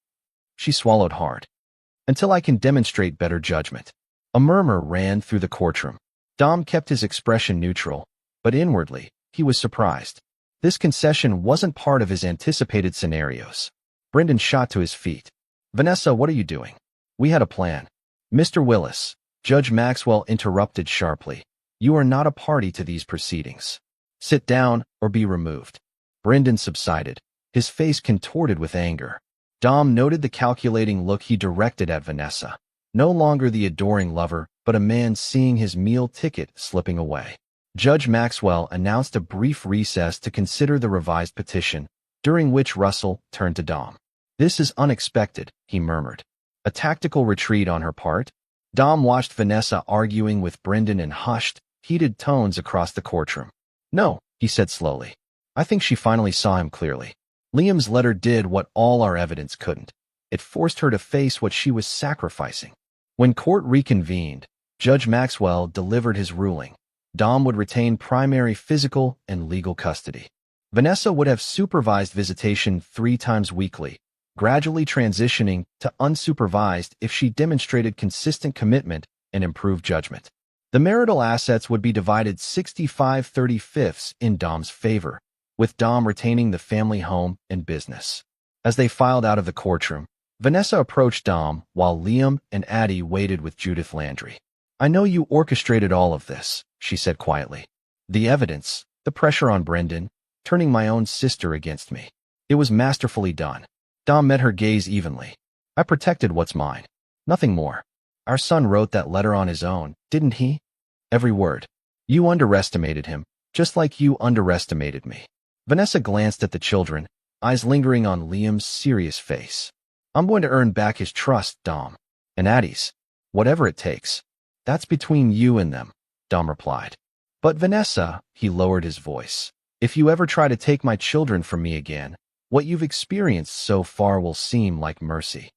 She swallowed hard. Until I can demonstrate better judgment. A murmur ran through the courtroom. Dom kept his expression neutral, but inwardly, he was surprised. This concession wasn't part of his anticipated scenarios. Brendan shot to his feet. Vanessa, what are you doing? We had a plan. Mr. Willis, Judge Maxwell interrupted sharply. You are not a party to these proceedings. Sit down or be removed. Brendan subsided, his face contorted with anger. Dom noted the calculating look he directed at Vanessa. No longer the adoring lover, but a man seeing his meal ticket slipping away. Judge Maxwell announced a brief recess to consider the revised petition, during which Russell turned to Dom. This is unexpected, he murmured. A tactical retreat on her part? Dom watched Vanessa arguing with Brendan in hushed, heated tones across the courtroom. No, he said slowly. I think she finally saw him clearly. Liam's letter did what all our evidence couldn't. It forced her to face what she was sacrificing. When court reconvened, Judge Maxwell delivered his ruling. Dom would retain primary physical and legal custody. Vanessa would have supervised visitation 3 times weekly, gradually transitioning to unsupervised if she demonstrated consistent commitment and improved judgment. The marital assets would be divided 65/35 in Dom's favor, with Dom retaining the family home and business. As they filed out of the courtroom, Vanessa approached Dom while Liam and Addie waited with Judith Landry. I know you orchestrated all of this, she said quietly. The evidence, the pressure on Brendan, turning my own sister against me. It was masterfully done. Dom met her gaze evenly. I protected what's mine. Nothing more. Our son wrote that letter on his own, didn't he? Every word. You underestimated him, just like you underestimated me. Vanessa glanced at the children, eyes lingering on Liam's serious face. I'm going to earn back his trust, Dom. And Addie's. Whatever it takes. That's between you and them, Dom replied. But Vanessa, he lowered his voice. If you ever try to take my children from me again, what you've experienced so far will seem like mercy.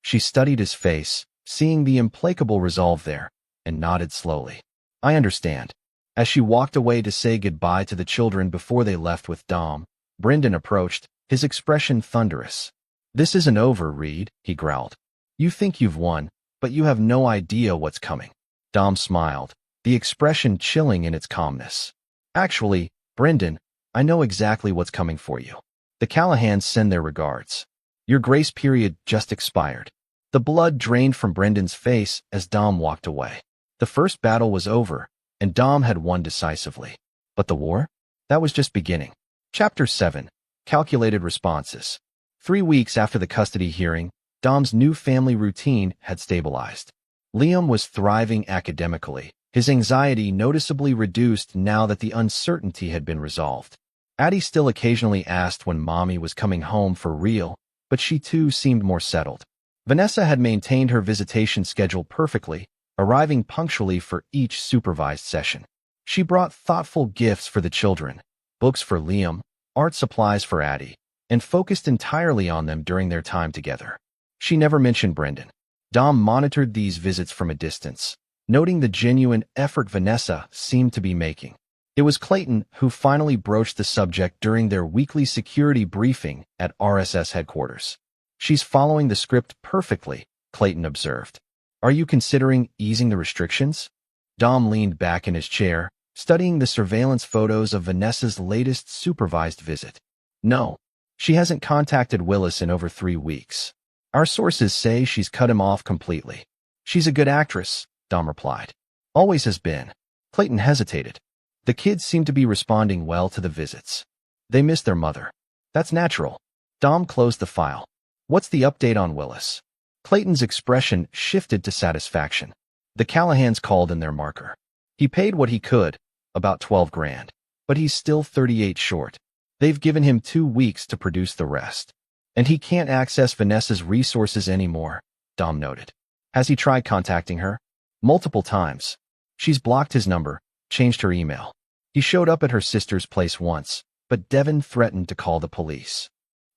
She studied his face, seeing the implacable resolve there, and nodded slowly. I understand. As she walked away to say goodbye to the children before they left with Dom, Brendan approached, his expression thunderous. This isn't over, Reed, he growled. You think you've won, but you have no idea what's coming. Dom smiled, the expression chilling in its calmness. Actually, Brendan, I know exactly what's coming for you. The Callahans send their regards. Your grace period just expired. The blood drained from Brendan's face as Dom walked away. The first battle was over, and Dom had won decisively. But the war? That was just beginning. Chapter 7. Calculated Responses. 3 weeks after the custody hearing, Dom's new family routine had stabilized. Liam was thriving academically, his anxiety noticeably reduced now that the uncertainty had been resolved. Addie still occasionally asked when Mommy was coming home for real, but she too seemed more settled. Vanessa had maintained her visitation schedule perfectly, arriving punctually for each supervised session. She brought thoughtful gifts for the children, books for Liam, art supplies for Addie, and focused entirely on them during their time together. She never mentioned Brendan. Dom monitored these visits from a distance, noting the genuine effort Vanessa seemed to be making. It was Clayton who finally broached the subject during their weekly security briefing at RSS headquarters. "She's following the script perfectly," Clayton observed. "Are you considering easing the restrictions?" Dom leaned back in his chair, studying the surveillance photos of Vanessa's latest supervised visit. "No. She hasn't contacted Willis in over 3 weeks. Our sources say she's cut him off completely." "She's a good actress," Dom replied. "Always has been." Clayton hesitated. "The kids seem to be responding well to the visits. They miss their mother." "That's natural." Dom closed the file. "What's the update on Willis?" Clayton's expression shifted to satisfaction. "The Callahans called in their marker. He paid what he could, about 12 grand, but he's still 38 short. They've given him 2 weeks to produce the rest. And he can't access Vanessa's resources anymore," Dom noted. "Has he tried contacting her?" "Multiple times. She's blocked his number, changed her email. He showed up at her sister's place once, but Devin threatened to call the police."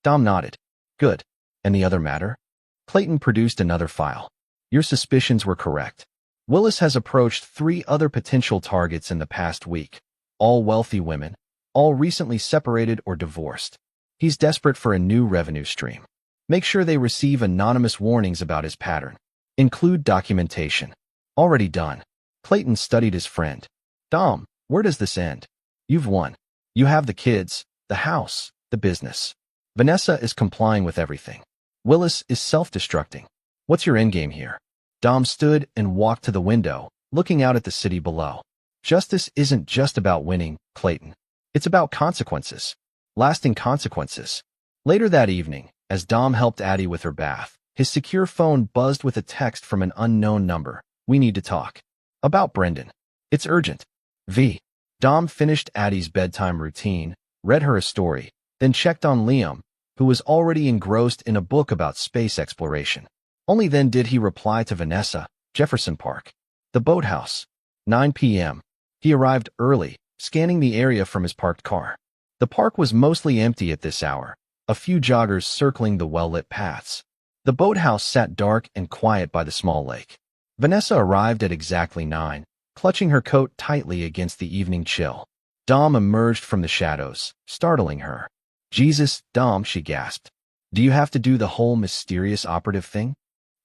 Dom nodded. "Good. And the other matter?" Clayton produced another file. "Your suspicions were correct. Willis has approached 3 other potential targets in the past week, all wealthy women, all recently separated or divorced. He's desperate for a new revenue stream. Make sure they receive anonymous warnings about his pattern. Include documentation." "Already done." Clayton studied his friend. "Dom, where does this end? You've won. You have the kids, the house, the business. Vanessa is complying with everything. Willis is self-destructing. What's your endgame here?" Dom stood and walked to the window, looking out at the city below. "Justice isn't just about winning, Clayton. It's about consequences. Lasting consequences." Later that evening, as Dom helped Addie with her bath, his secure phone buzzed with a text from an unknown number. "We need to talk. About Brendan. It's urgent. V." Dom finished Addie's bedtime routine, read her a story, then checked on Liam, who was already engrossed in a book about space exploration. Only then did he reply to Vanessa. "Jefferson Park. The boathouse. 9 p.m. He arrived early, scanning the area from his parked car. The park was mostly empty at this hour, a few joggers circling the well-lit paths. The boathouse sat dark and quiet by the small lake. Vanessa arrived at exactly 9, clutching her coat tightly against the evening chill. Dom emerged from the shadows, startling her. "Jesus, Dom," she gasped. "Do you have to do the whole mysterious operative thing?"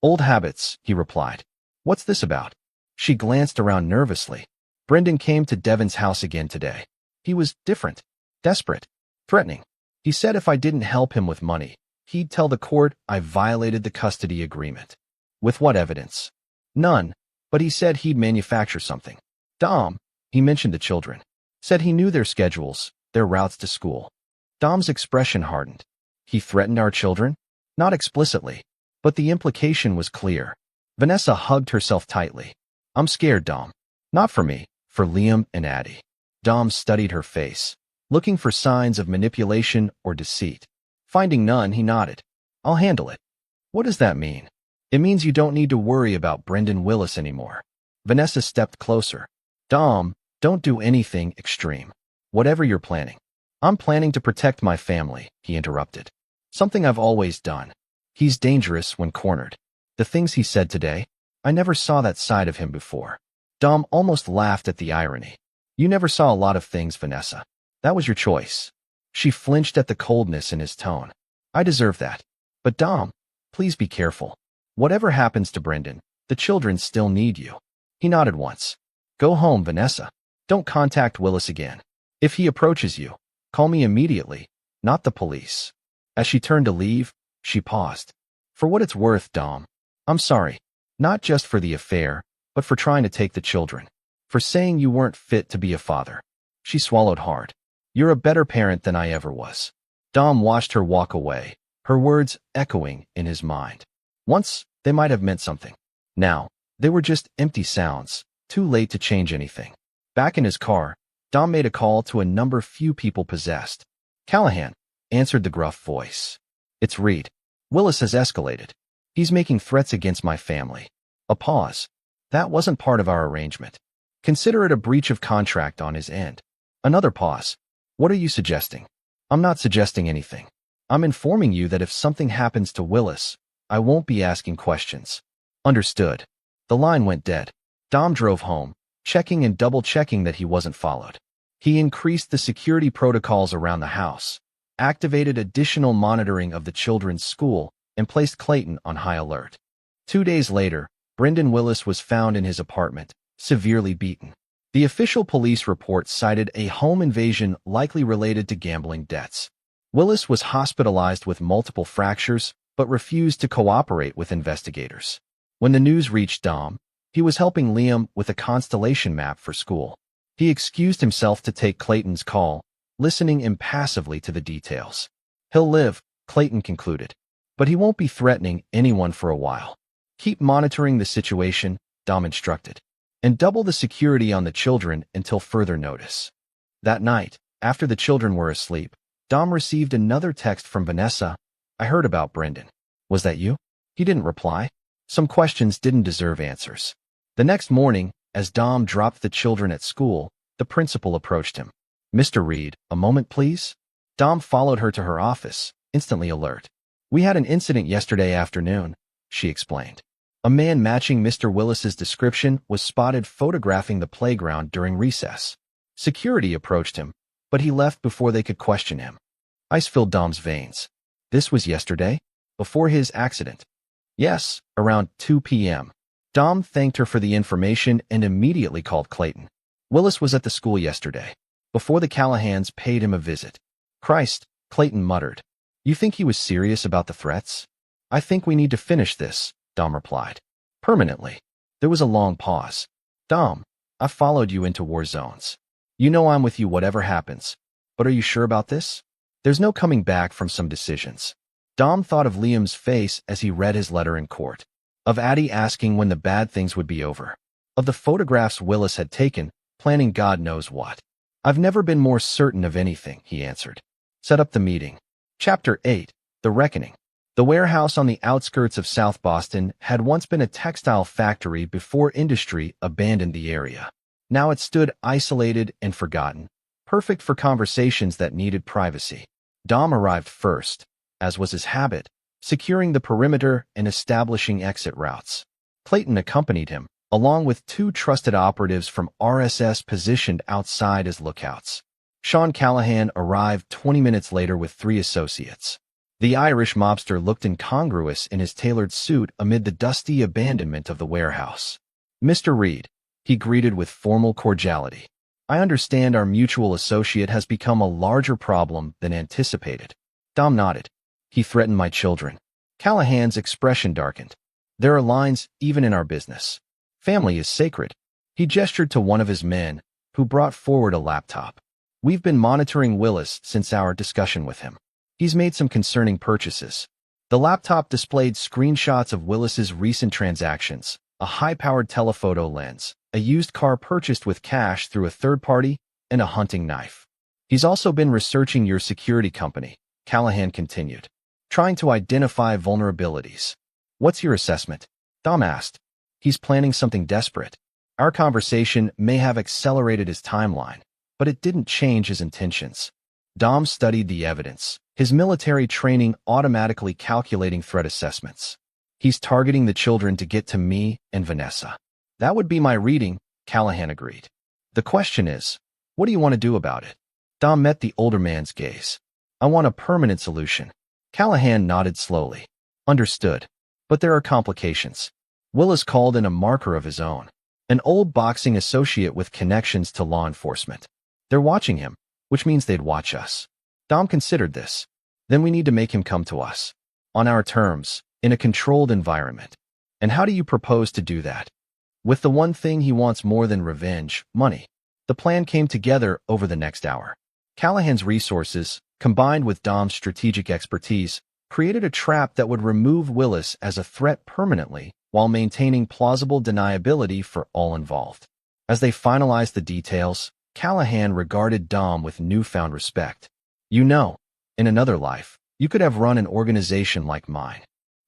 "Old habits," he replied. "What's this about?" She glanced around nervously. "Brendan came to Devin's house again today. He was different, desperate, threatening. He said if I didn't help him with money, he'd tell the court I violated the custody agreement." "With what evidence?" "None, but he said he'd manufacture something." "Dom," he mentioned the children. "Said he knew their schedules, their routes to school." Dom's expression hardened. "He threatened our children?" "Not explicitly, but the implication was clear." Vanessa hugged herself tightly. "I'm scared, Dom. Not for me, for Liam and Addie." Dom studied her face, looking for signs of manipulation or deceit. Finding none, he nodded. "I'll handle it." "What does that mean?" "It means you don't need to worry about Brendan Willis anymore." Vanessa stepped closer. "Dom, don't do anything extreme. Whatever you're planning." "I'm planning to protect my family," he interrupted. "Something I've always done." "He's dangerous when cornered." "The things he said today? I never saw that side of him before." Dom almost laughed at the irony. "You never saw a lot of things, Vanessa. That was your choice." She flinched at the coldness in his tone. "I deserve that. But Dom, please be careful. Whatever happens to Brendan, the children still need you." He nodded once. "Go home, Vanessa. Don't contact Willis again. If he approaches you, call me immediately, not the police." As she turned to leave, she paused. "For what it's worth, Dom, I'm sorry. Not just for the affair, but for trying to take the children. For saying you weren't fit to be a father." She swallowed hard. "You're a better parent than I ever was." Dom watched her walk away, her words echoing in his mind. Once, they might have meant something. Now, they were just empty sounds, too late to change anything. Back in his car, Dom made a call to a number few people possessed. "Callahan," answered the gruff voice. "It's Reed. Willis has escalated. He's making threats against my family." A pause. "That wasn't part of our arrangement. Consider it a breach of contract on his end." Another pause. "What are you suggesting?" "I'm not suggesting anything. I'm informing you that if something happens to Willis, I won't be asking questions." "Understood." The line went dead. Dom drove home, checking and double-checking that he wasn't followed. He increased the security protocols around the house, activated additional monitoring of the children's school, and placed Clayton on high alert. 2 days later, Brendan Willis was found in his apartment, severely beaten. The official police report cited a home invasion likely related to gambling debts. Willis was hospitalized with multiple fractures, but refused to cooperate with investigators. When the news reached Dom, he was helping Liam with a constellation map for school. He excused himself to take Clayton's call, listening impassively to the details. He'll live, Clayton concluded, but he won't be threatening anyone for a while. Keep monitoring the situation, Dom instructed, and double the security on the children until further notice. That night, after the children were asleep, Dom received another text from Vanessa. I heard about Brendan. Was that you? He didn't reply. Some questions didn't deserve answers. The next morning, as Dom dropped the children at school, the principal approached him. Mr. Reed, a moment, please? Dom followed her to her office, instantly alert. We had an incident yesterday afternoon, she explained. A man matching Mr. Willis's description was spotted photographing the playground during recess. Security approached him, but he left before they could question him. Ice filled Dom's veins. This was yesterday? Before his accident? Yes, around 2 p.m. Dom thanked her for the information and immediately called Clayton. Willis was at the school yesterday, before the Callahans paid him a visit. Christ, Clayton muttered. You think he was serious about the threats? I think we need to finish this, Dom replied. Permanently. There was a long pause. Dom, I've followed you into war zones. You know I'm with you whatever happens. But are you sure about this? There's no coming back from some decisions. Dom thought of Liam's face as he read his letter in court, of Addie asking when the bad things would be over, of the photographs Willis had taken, planning God knows what. I've never been more certain of anything, he answered. Set up the meeting. Chapter 8, The Reckoning. The warehouse on the outskirts of South Boston had once been a textile factory before industry abandoned the area. Now it stood isolated and forgotten, perfect for conversations that needed privacy. Dom arrived first, as was his habit, securing the perimeter and establishing exit routes. Clayton accompanied him, along with 2 trusted operatives from RSS positioned outside as lookouts. Sean Callahan arrived 20 minutes later with 3 associates. The Irish mobster looked incongruous in his tailored suit amid the dusty abandonment of the warehouse. Mr. Reed, he greeted with formal cordiality. I understand our mutual associate has become a larger problem than anticipated. Dom nodded. He threatened my children. Callahan's expression darkened. There are lines even in our business. Family is sacred. He gestured to one of his men, who brought forward a laptop. We've been monitoring Willis since our discussion with him. He's made some concerning purchases. The laptop displayed screenshots of Willis's recent transactions, a high-powered telephoto lens, a used car purchased with cash through a third party, and a hunting knife. He's also been researching your security company, Callahan continued, trying to identify vulnerabilities. What's your assessment? Dom asked. He's planning something desperate. Our conversation may have accelerated his timeline, but it didn't change his intentions. Dom studied the evidence, his military training automatically calculating threat assessments. He's targeting the children to get to me and Vanessa. That would be my reading, Callahan agreed. The question is, what do you want to do about it? Dom met the older man's gaze. I want a permanent solution. Callahan nodded slowly. Understood. But there are complications. Willis called in a marker of his own, an old boxing associate with connections to law enforcement. They're watching him, which means they'd watch us. Dom considered this. Then we need to make him come to us. On our terms, in a controlled environment. And how do you propose to do that? With the one thing he wants more than revenge, money. The plan came together over the next hour. Callahan's resources, combined with Dom's strategic expertise, created a trap that would remove Willis as a threat permanently while maintaining plausible deniability for all involved. As they finalized the details, Callahan regarded Dom with newfound respect. You know, in another life, you could have run an organization like mine.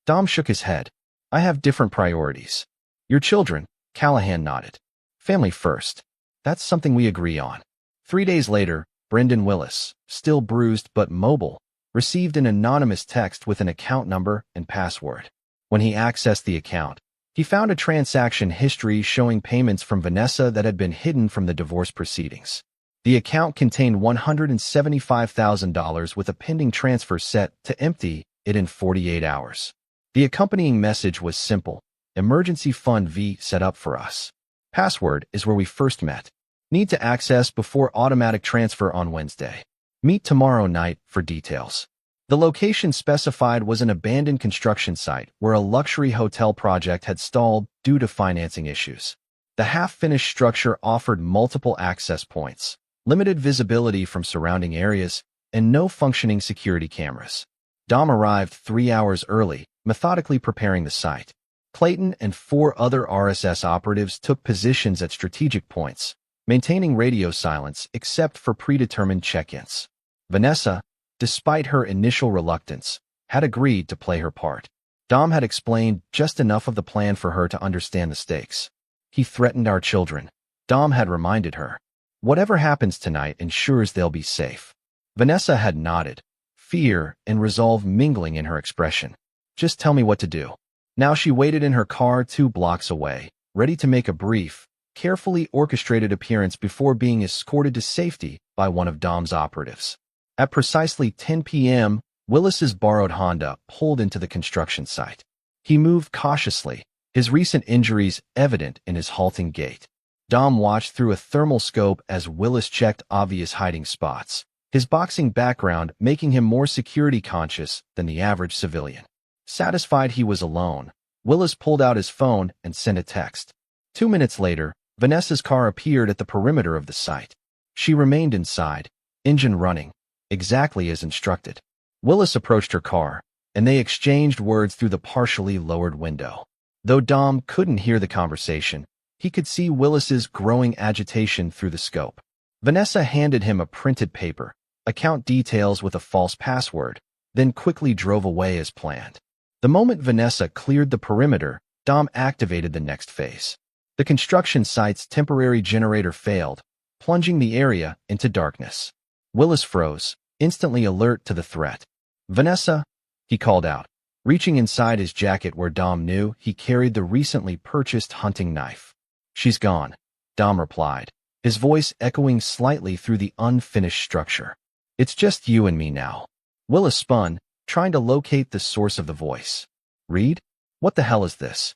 Dom shook his head. I have different priorities. Your children, Callahan nodded. Family first. That's something we agree on. 3 days later, Brendan Willis, still bruised but mobile, received an anonymous text with an account number and password. When he accessed the account, he found a transaction history showing payments from Vanessa that had been hidden from the divorce proceedings. The account contained $175,000 with a pending transfer set to empty it in 48 hours. The accompanying message was simple. Emergency Fund V set up for us. Password is where we first met. Need to access before automatic transfer on Wednesday. Meet tomorrow night for details. The location specified was an abandoned construction site where a luxury hotel project had stalled due to financing issues. The half-finished structure offered multiple access points, limited visibility from surrounding areas, and no functioning security cameras. Dom arrived 3 hours early, methodically preparing the site. Clayton and 4 other RSS operatives took positions at strategic points, maintaining radio silence except for predetermined check-ins. Vanessa, despite her initial reluctance, had agreed to play her part. Dom had explained just enough of the plan for her to understand the stakes. He threatened our children. Dom had reminded her. Whatever happens tonight ensures they'll be safe. Vanessa had nodded, fear and resolve mingling in her expression. Just tell me what to do. Now she waited in her car 2 blocks away, ready to make a brief, carefully orchestrated appearance before being escorted to safety by one of Dom's operatives. At precisely 10 p.m., Willis's borrowed Honda pulled into the construction site. He moved cautiously, his recent injuries evident in his halting gait. Dom watched through a thermal scope as Willis checked obvious hiding spots, his boxing background making him more security-conscious than the average civilian. Satisfied he was alone, Willis pulled out his phone and sent a text. 2 minutes later, Vanessa's car appeared at the perimeter of the site. She remained inside, engine running, exactly as instructed. Willis approached her car, and they exchanged words through the partially lowered window. Though Dom couldn't hear the conversation, he could see Willis's growing agitation through the scope. Vanessa handed him a printed paper, account details with a false password, then quickly drove away as planned. The moment Vanessa cleared the perimeter, Dom activated the next phase. The construction site's temporary generator failed, plunging the area into darkness. Willis froze, instantly alert to the threat. Vanessa, he called out, reaching inside his jacket where Dom knew he carried the recently purchased hunting knife. She's gone, Dom replied, his voice echoing slightly through the unfinished structure. It's just you and me now. Willis spun, trying to locate the source of the voice. Reed? What the hell is this?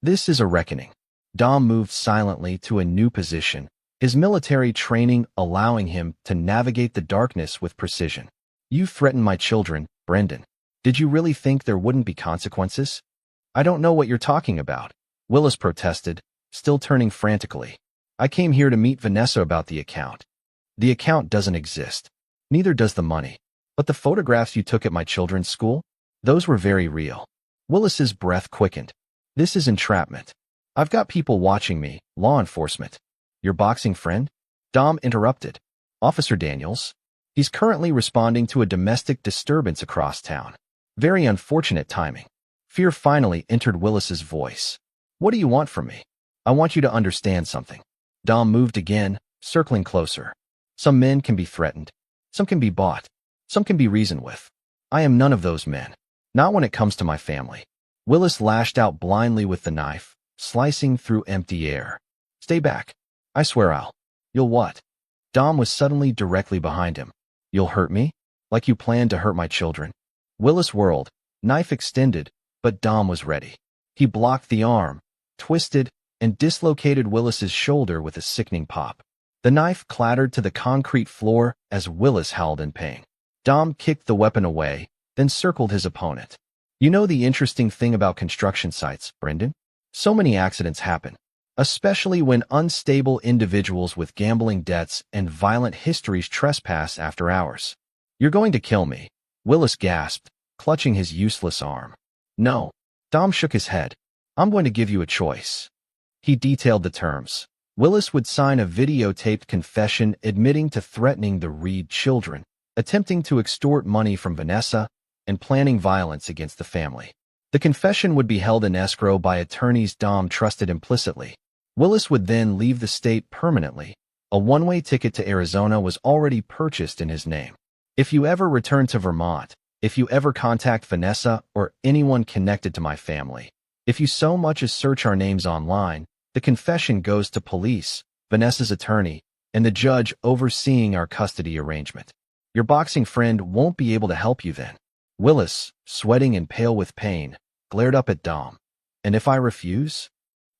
This is a reckoning. Dom moved silently to a new position, his military training allowing him to navigate the darkness with precision. You threatened my children, Brendan. Did you really think there wouldn't be consequences? I don't know what you're talking about, Willis protested, still turning frantically. I came here to meet Vanessa about the account. The account doesn't exist. Neither does the money. But the photographs you took at my children's school? Those were very real. Willis's breath quickened. This is entrapment. I've got people watching me, law enforcement. Your boxing friend? Dom interrupted. Officer Daniels. He's currently responding to a domestic disturbance across town. Very unfortunate timing. Fear finally entered Willis's voice. What do you want from me? I want you to understand something. Dom moved again, circling closer. Some men can be threatened. Some can be bought. Some can be reasoned with. I am none of those men. Not when it comes to my family. Willis lashed out blindly with the knife, slicing through empty air. Stay back. I swear I'll. You'll what? Dom was suddenly directly behind him. You'll hurt me? Like you planned to hurt my children? Willis whirled, knife extended, but Dom was ready. He blocked the arm, twisted, and dislocated Willis's shoulder with a sickening pop. The knife clattered to the concrete floor as Willis howled in pain. Dom kicked the weapon away, then circled his opponent. You know the interesting thing about construction sites, Brendan? So many accidents happen, especially when unstable individuals with gambling debts and violent histories trespass after hours. You're going to kill me, Willis gasped, clutching his useless arm. No. Dom shook his head. I'm going to give you a choice. He detailed the terms. Willis would sign a videotaped confession admitting to threatening the Reed children, attempting to extort money from Vanessa, and planning violence against the family. The confession would be held in escrow by attorneys Dom trusted implicitly. Willis would then leave the state permanently. A one-way ticket to Arizona was already purchased in his name. If you ever return to Vermont, if you ever contact Vanessa or anyone connected to my family, if you so much as search our names online, the confession goes to police, Vanessa's attorney, and the judge overseeing our custody arrangement. Your boxing friend won't be able to help you then. Willis, sweating and pale with pain, glared up at Dom. And if I refuse?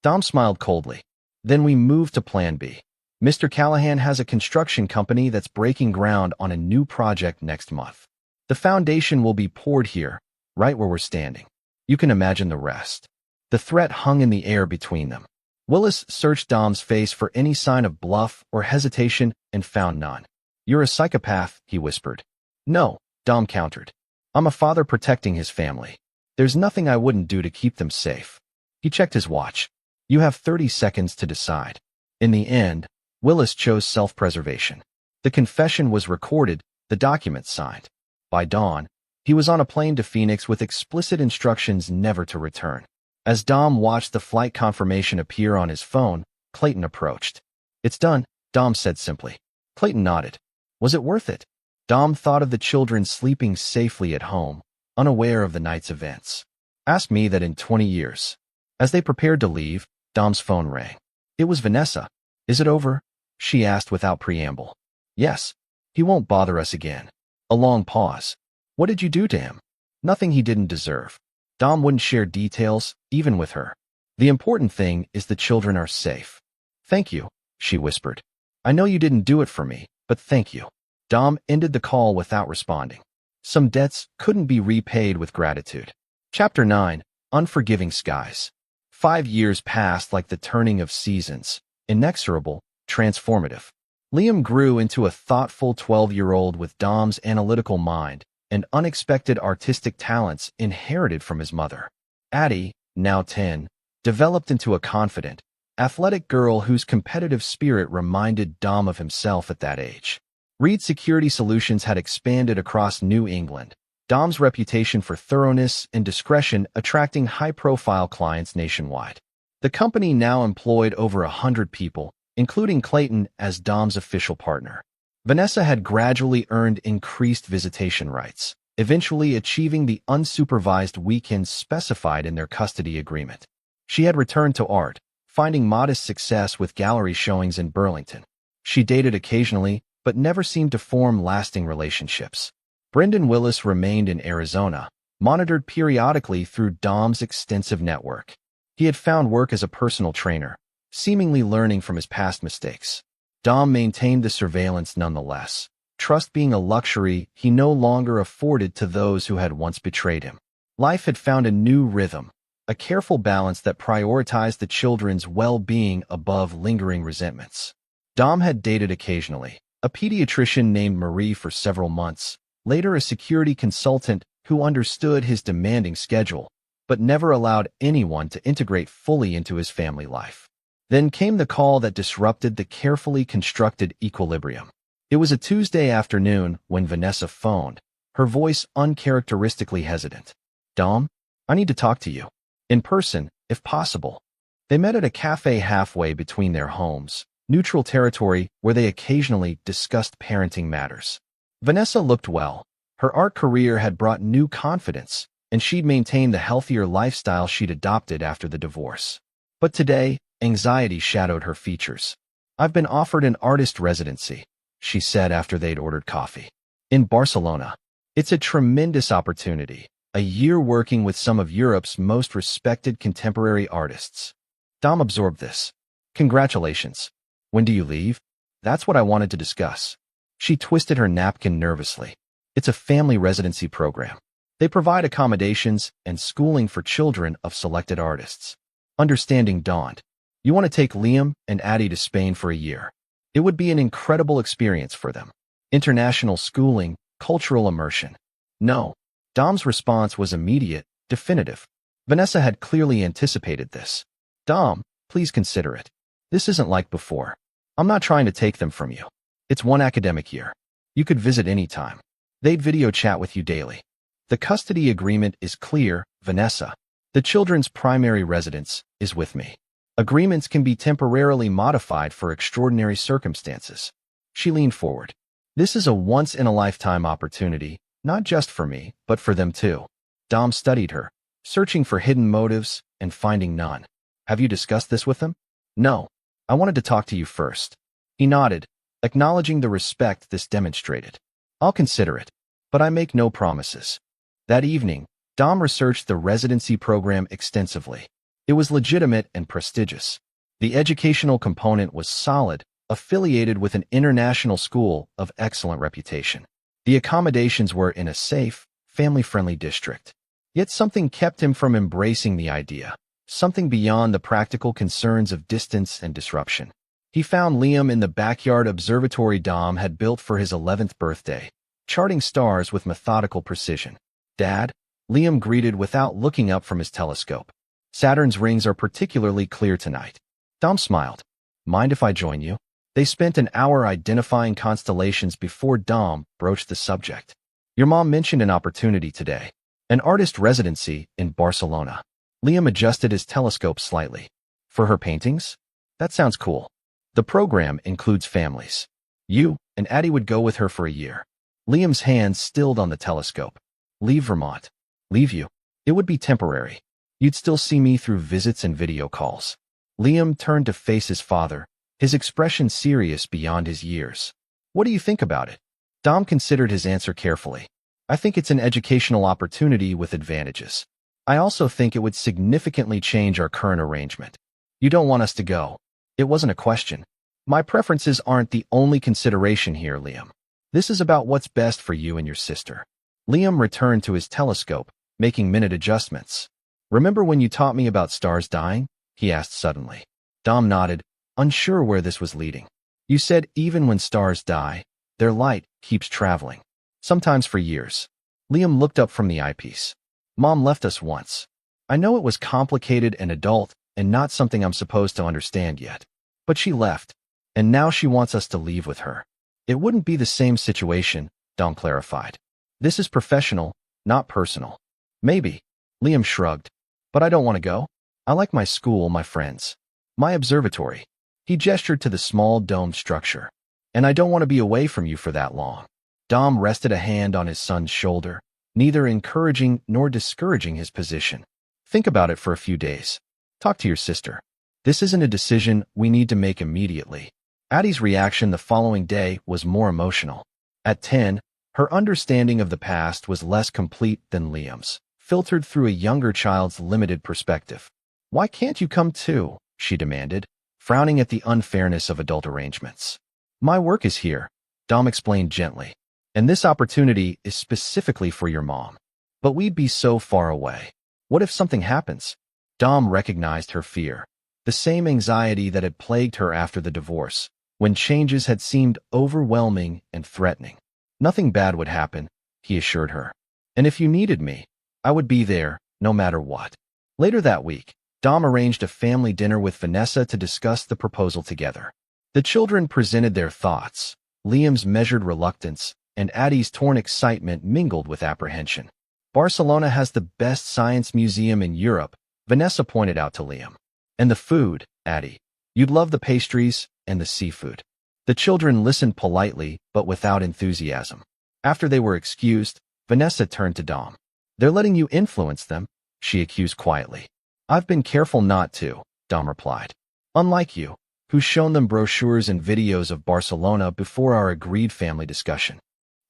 Dom smiled coldly. Then we move to Plan B. Mr. Callahan has a construction company that's breaking ground on a new project next month. The foundation will be poured here, right where we're standing. You can imagine the rest. The threat hung in the air between them. Willis searched Dom's face for any sign of bluff or hesitation and found none. You're a psychopath, he whispered. No, Dom countered. I'm a father protecting his family. There's nothing I wouldn't do to keep them safe. He checked his watch. You have 30 seconds to decide. In the end, Willis chose self-preservation. The confession was recorded, the documents signed. By dawn, he was on a plane to Phoenix with explicit instructions never to return. As Dom watched the flight confirmation appear on his phone, Clayton approached. It's done, Dom said simply. Clayton nodded. Was it worth it? Dom thought of the children sleeping safely at home, unaware of the night's events. Ask me that in 20 years. As they prepared to leave, Dom's phone rang. It was Vanessa. Is it over? She asked without preamble. Yes. He won't bother us again. A long pause. What did you do to him? Nothing he didn't deserve. Dom wouldn't share details, even with her. The important thing is the children are safe. Thank you, she whispered. I know you didn't do it for me, but thank you. Dom ended the call without responding. Some debts couldn't be repaid with gratitude. Chapter 9. Unforgiving Skies. 5 years passed like the turning of seasons, inexorable, transformative. Liam grew into a thoughtful 12-year-old with Dom's analytical mind and unexpected artistic talents inherited from his mother. Addie, now 10, developed into a confident, athletic girl whose competitive spirit reminded Dom of himself at that age. Reed Security Solutions had expanded across New England, Dom's reputation for thoroughness and discretion attracting high-profile clients nationwide. The company now employed over 100 people, including Clayton as Dom's official partner. Vanessa had gradually earned increased visitation rights, eventually achieving the unsupervised weekends specified in their custody agreement. She had returned to art, finding modest success with gallery showings in Burlington. She dated occasionally, but never seemed to form lasting relationships. Brendan Willis remained in Arizona, monitored periodically through Dom's extensive network. He had found work as a personal trainer, seemingly learning from his past mistakes. Dom maintained the surveillance nonetheless, trust being a luxury he no longer afforded to those who had once betrayed him. Life had found a new rhythm, a careful balance that prioritized the children's well-being above lingering resentments. Dom had dated occasionally, a pediatrician named Marie for several months, later a security consultant who understood his demanding schedule, but never allowed anyone to integrate fully into his family life. Then came the call that disrupted the carefully constructed equilibrium. It was a Tuesday afternoon when Vanessa phoned, her voice uncharacteristically hesitant. Dom, I need to talk to you. In person, if possible. They met at a cafe halfway between their homes, neutral territory where they occasionally discussed parenting matters. Vanessa looked well. Her art career had brought new confidence, and she'd maintained the healthier lifestyle she'd adopted after the divorce. But today, anxiety shadowed her features. I've been offered an artist residency, she said after they'd ordered coffee. In Barcelona. It's a tremendous opportunity, a year working with some of Europe's most respected contemporary artists. Dom absorbed this. Congratulations. When do you leave? That's what I wanted to discuss. She twisted her napkin nervously. It's a family residency program. They provide accommodations and schooling for children of selected artists. Understanding dawned. You want to take Liam and Addie to Spain for a year. It would be an incredible experience for them. International schooling, cultural immersion. No. Dom's response was immediate, definitive. Vanessa had clearly anticipated this. Dom, please consider it. This isn't like before. I'm not trying to take them from you. It's one academic year. You could visit any time. They'd video chat with you daily. The custody agreement is clear, Vanessa. The children's primary residence is with me. Agreements can be temporarily modified for extraordinary circumstances. She leaned forward. This is a once-in-a-lifetime opportunity, not just for me, but for them too. Dom studied her, searching for hidden motives and finding none. Have you discussed this with them? No. I wanted to talk to you first. He nodded, acknowledging the respect this demonstrated. I'll consider it, but I make no promises. That evening, Dom researched the residency program extensively. It was legitimate and prestigious. The educational component was solid, affiliated with an international school of excellent reputation. The accommodations were in a safe, family-friendly district. Yet something kept him from embracing the idea, something beyond the practical concerns of distance and disruption. He found Liam in the backyard observatory Dom had built for his 11th birthday, charting stars with methodical precision. "Dad," Liam greeted without looking up from his telescope. "Saturn's rings are particularly clear tonight." Dom smiled. "Mind if I join you?" They spent an hour identifying constellations before Dom broached the subject. "Your mom mentioned an opportunity today. An artist residency in Barcelona." Liam adjusted his telescope slightly. "For her paintings? That sounds cool. The program includes families. You and Addie would go with her for a year." Liam's hands stilled on the telescope. "Leave Vermont." "Leave you? It would be temporary. You'd still see me through visits and video calls." Liam turned to face his father, his expression serious beyond his years. "What do you think about it?" Dom considered his answer carefully. "I think it's an educational opportunity with advantages. I also think it would significantly change our current arrangement." "You don't want us to go." "It wasn't a question. My preferences aren't the only consideration here, Liam. This is about what's best for you and your sister." Liam returned to his telescope, making minute adjustments. "Remember when you taught me about stars dying?" he asked suddenly. Dom nodded, unsure where this was leading. "You said even when stars die, their light keeps traveling. Sometimes for years." Liam looked up from the eyepiece. "Mom left us once. I know it was complicated and adult and not something I'm supposed to understand yet. But she left, and now she wants us to leave with her." "It wouldn't be the same situation," Dom clarified. "This is professional, not personal." "Maybe." Liam shrugged. "But I don't want to go. I like my school, my friends, my observatory." He gestured to the small domed structure. "And I don't want to be away from you for that long." Dom rested a hand on his son's shoulder, neither encouraging nor discouraging his position. "Think about it for a few days. Talk to your sister. This isn't a decision we need to make immediately." Addie's reaction the following day was more emotional. At 10, her understanding of the past was less complete than Liam's, filtered through a younger child's limited perspective. "Why can't you come too?" she demanded, frowning at the unfairness of adult arrangements. "My work is here," Dom explained gently, "and this opportunity is specifically for your mom. But we'd be so far away. What if something happens?" Dom recognized her fear, the same anxiety that had plagued her after the divorce, when changes had seemed overwhelming and threatening. "Nothing bad would happen," he assured her. "And if you needed me, I would be there, no matter what." Later that week, Dom arranged a family dinner with Vanessa to discuss the proposal together. The children presented their thoughts. Liam's measured reluctance and Addie's torn excitement mingled with apprehension. "Barcelona has the best science museum in Europe," Vanessa pointed out to Liam. "And the food, Addie. You'd love the pastries and the seafood." The children listened politely, but without enthusiasm. After they were excused, Vanessa turned to Dom. "They're letting you influence them," she accused quietly. "I've been careful not to," Dom replied. "Unlike you, who's shown them brochures and videos of Barcelona before our agreed family discussion."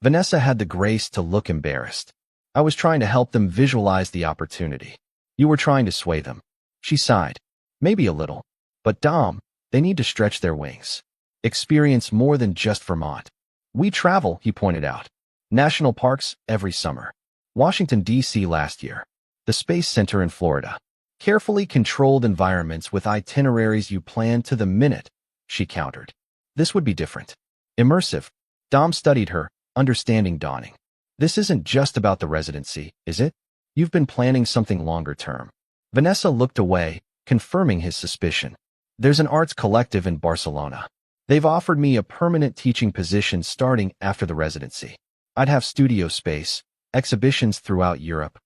Vanessa had the grace to look embarrassed. "I was trying to help them visualize the opportunity. You were trying to sway them." She sighed. "Maybe a little. But Dom, they need to stretch their wings. Experience more than just Vermont. We travel," he pointed out. "National parks every summer. Washington, D.C. last year. The Space Center in Florida. Carefully controlled environments with itineraries you plan to the minute," she countered. "This would be different. Immersive." Dom studied her, understanding dawning. "This isn't just about the residency, is it? You've been planning something longer term." Vanessa looked away, confirming his suspicion. "There's an arts collective in Barcelona. They've offered me a permanent teaching position starting after the residency. I'd have studio space, exhibitions throughout Europe.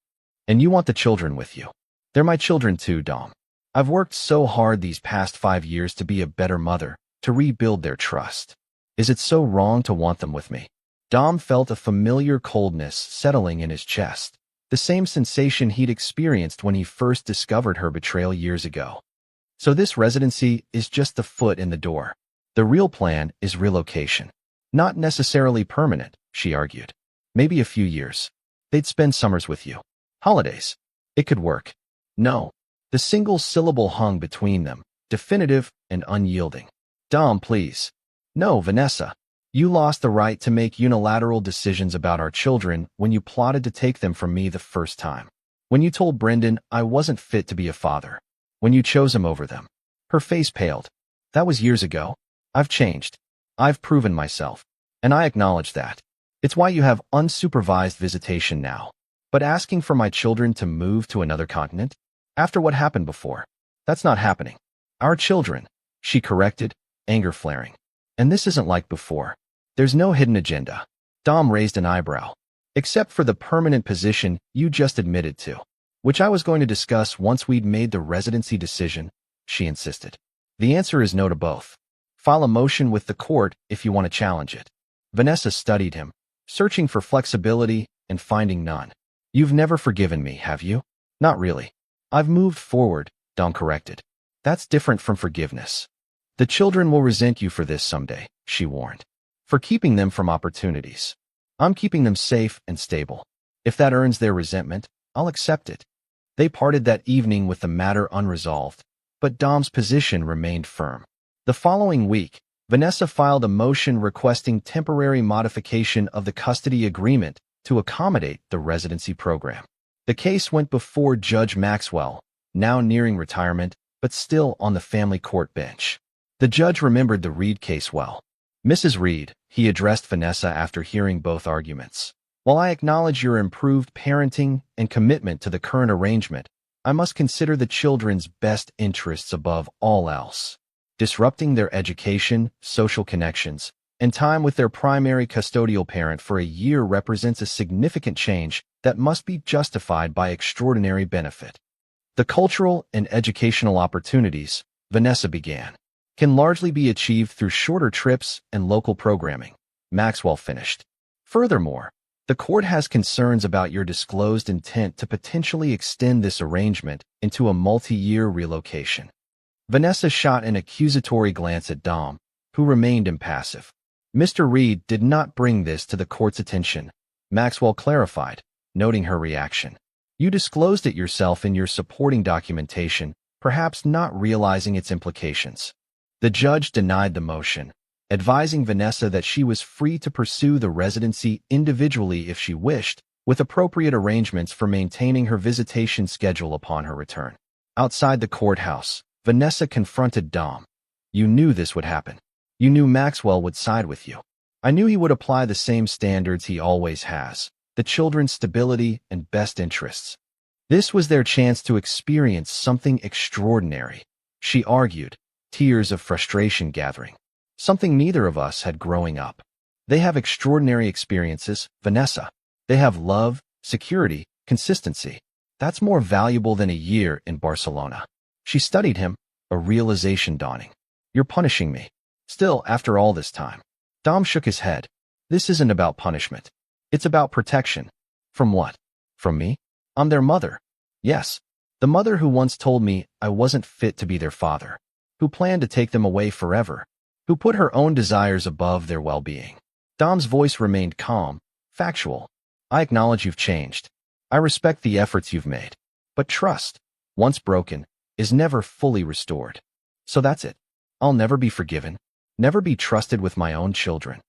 And you want the children with you." "They're my children too, Dom. I've worked so hard these past 5 years to be a better mother, to rebuild their trust. Is it so wrong to want them with me?" Dom felt a familiar coldness settling in his chest, the same sensation he'd experienced when he first discovered her betrayal years ago. "So this residency is just the foot in the door." The real plan is relocation. Not necessarily permanent, she argued. Maybe a few years. They'd spend summers with you. Holidays. It could work. No. The single syllable hung between them, definitive and unyielding. Dom, please. No, Vanessa. You lost the right to make unilateral decisions about our children when you plotted to take them from me the first time. When you told Brendan I wasn't fit to be a father. When you chose him over them. Her face paled. That was years ago. I've changed. I've proven myself. And I acknowledge that. It's why you have unsupervised visitation now. But asking for my children to move to another continent? After what happened before? That's not happening. Our children, she corrected, anger flaring. And this isn't like before. There's no hidden agenda. Dom raised an eyebrow. Except for the permanent position you just admitted to, which I was going to discuss once we'd made the residency decision, she insisted. The answer is no to both. File a motion with the court if you want to challenge it. Vanessa studied him, searching for flexibility and finding none. You've never forgiven me, have you? Not really. I've moved forward, Dom corrected. That's different from forgiveness. The children will resent you for this someday, she warned. For keeping them from opportunities. I'm keeping them safe and stable. If that earns their resentment, I'll accept it. They parted that evening with the matter unresolved, but Dom's position remained firm. The following week, Vanessa filed a motion requesting temporary modification of the custody agreement to accommodate the residency program. The case went before Judge Maxwell, now nearing retirement, but still on the family court bench. The judge remembered the Reed case well. Mrs. Reed, he addressed Vanessa after hearing both arguments. While I acknowledge your improved parenting and commitment to the current arrangement, I must consider the children's best interests above all else. Disrupting their education, social connections, and time with their primary custodial parent for a year represents a significant change that must be justified by extraordinary benefit. The cultural and educational opportunities, Vanessa began, can largely be achieved through shorter trips and local programming, Maxwell finished. Furthermore, the court has concerns about your disclosed intent to potentially extend this arrangement into a multi-year relocation. Vanessa shot an accusatory glance at Dom, who remained impassive. Mr. Reed did not bring this to the court's attention, Maxwell clarified, noting her reaction. You disclosed it yourself in your supporting documentation, perhaps not realizing its implications. The judge denied the motion, advising Vanessa that she was free to pursue the residency individually if she wished, with appropriate arrangements for maintaining her visitation schedule upon her return. Outside the courthouse, Vanessa confronted Dom. You knew this would happen. You knew Maxwell would side with you. I knew he would apply the same standards he always has, the children's stability and best interests. This was their chance to experience something extraordinary, she argued, tears of frustration gathering. Something neither of us had growing up. They have extraordinary experiences, Vanessa. They have love, security, consistency. That's more valuable than a year in Barcelona. She studied him, a realization dawning. You're punishing me. Still, after all this time. Dom shook his head. This isn't about punishment. It's about protection. From what? From me? I'm their mother. Yes, the mother who once told me I wasn't fit to be their father, who planned to take them away forever, who put her own desires above their well-being. Dom's voice remained calm, factual. I acknowledge you've changed. I respect the efforts you've made. But trust, once broken, is never fully restored. So that's it. I'll never be forgiven, never be trusted with my own children.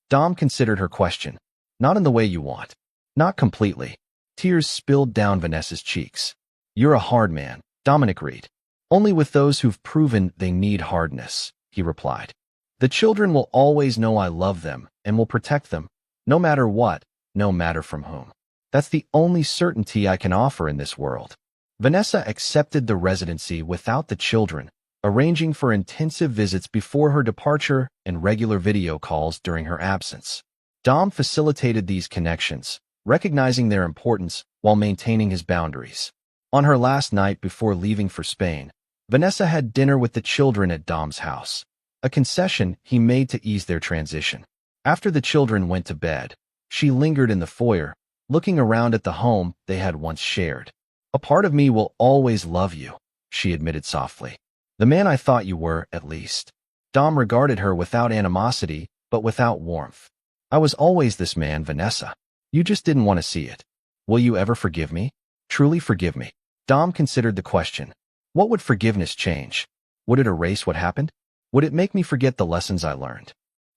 Dom considered her question. Not in the way you want. Not completely. Tears spilled down Vanessa's cheeks. You're a hard man, Dominic Reed. Only with those who've proven they need hardness, he replied. The children will always know I love them and will protect them, no matter what, no matter from whom. That's the only certainty I can offer in this world. Vanessa accepted the residency without the children, arranging for intensive visits before her departure and regular video calls during her absence. Dom facilitated these connections, recognizing their importance while maintaining his boundaries. On her last night before leaving for Spain, Vanessa had dinner with the children at Dom's house, a concession he made to ease their transition. After the children went to bed, she lingered in the foyer, looking around at the home they had once shared. A part of me will always love you, she admitted softly. The man I thought you were, at least. Dom regarded her without animosity, but without warmth. I was always this man, Vanessa. You just didn't want to see it. Will you ever forgive me? Truly forgive me? Dom considered the question. What would forgiveness change? Would it erase what happened? Would it make me forget the lessons I learned?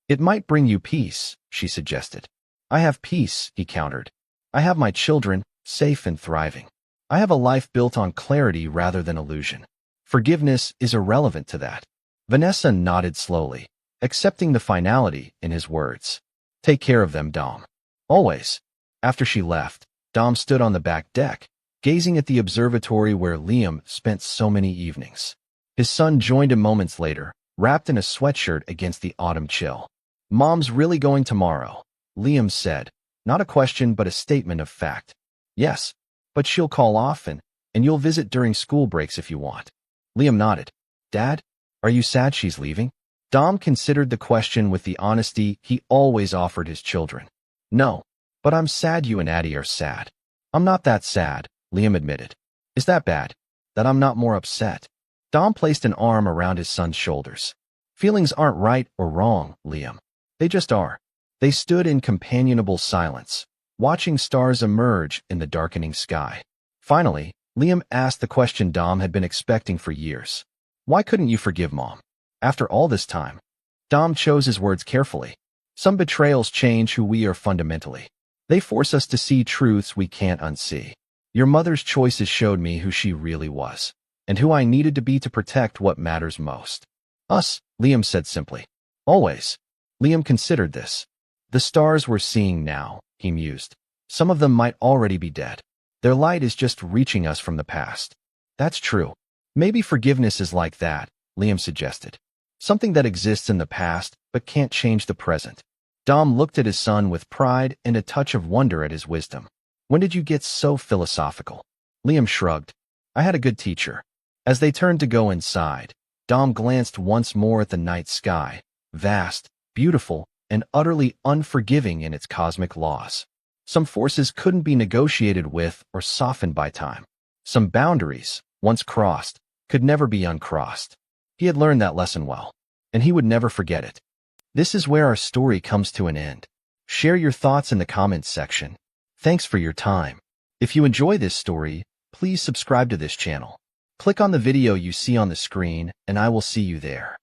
It might bring you peace, she suggested. I have peace, he countered. I have my children, safe and thriving. I have a life built on clarity rather than illusion. Forgiveness is irrelevant to that. Vanessa nodded slowly, accepting the finality in his words. Take care of them, Dom. Always. After she left, Dom stood on the back deck, gazing at the observatory where Liam spent so many evenings. His son joined him moments later, wrapped in a sweatshirt against the autumn chill. Mom's really going tomorrow, Liam said, not a question but a statement of fact. Yes, but she'll call often, and you'll visit during school breaks if you want. Liam nodded. Dad, are you sad she's leaving? Dom considered the question with the honesty he always offered his children. No, but I'm sad you and Addie are sad. I'm not that sad, Liam admitted. Is that bad? That I'm not more upset? Dom placed an arm around his son's shoulders. Feelings aren't right or wrong, Liam. They just are. They stood in companionable silence, watching stars emerge in the darkening sky. Finally, Liam asked the question Dom had been expecting for years. Why couldn't you forgive Mom? After all this time? Dom chose his words carefully. Some betrayals change who we are fundamentally. They force us to see truths we can't unsee. Your mother's choices showed me who she really was, and who I needed to be to protect what matters most. Us, Liam said simply. Always. Liam considered this. The stars we're seeing now, he mused. Some of them might already be dead. Their light is just reaching us from the past. That's true. Maybe forgiveness is like that, Liam suggested. Something that exists in the past but can't change the present. Dom looked at his son with pride and a touch of wonder at his wisdom. When did you get so philosophical? Liam shrugged. I had a good teacher. As they turned to go inside, Dom glanced once more at the night sky, vast, beautiful, and utterly unforgiving in its cosmic laws. Some forces couldn't be negotiated with or softened by time. Some boundaries, once crossed, could never be uncrossed. He had learned that lesson well, and he would never forget it. This is where our story comes to an end. Share your thoughts in the comments section. Thanks for your time. If you enjoy this story, please subscribe to this channel. Click on the video you see on the screen, and I will see you there.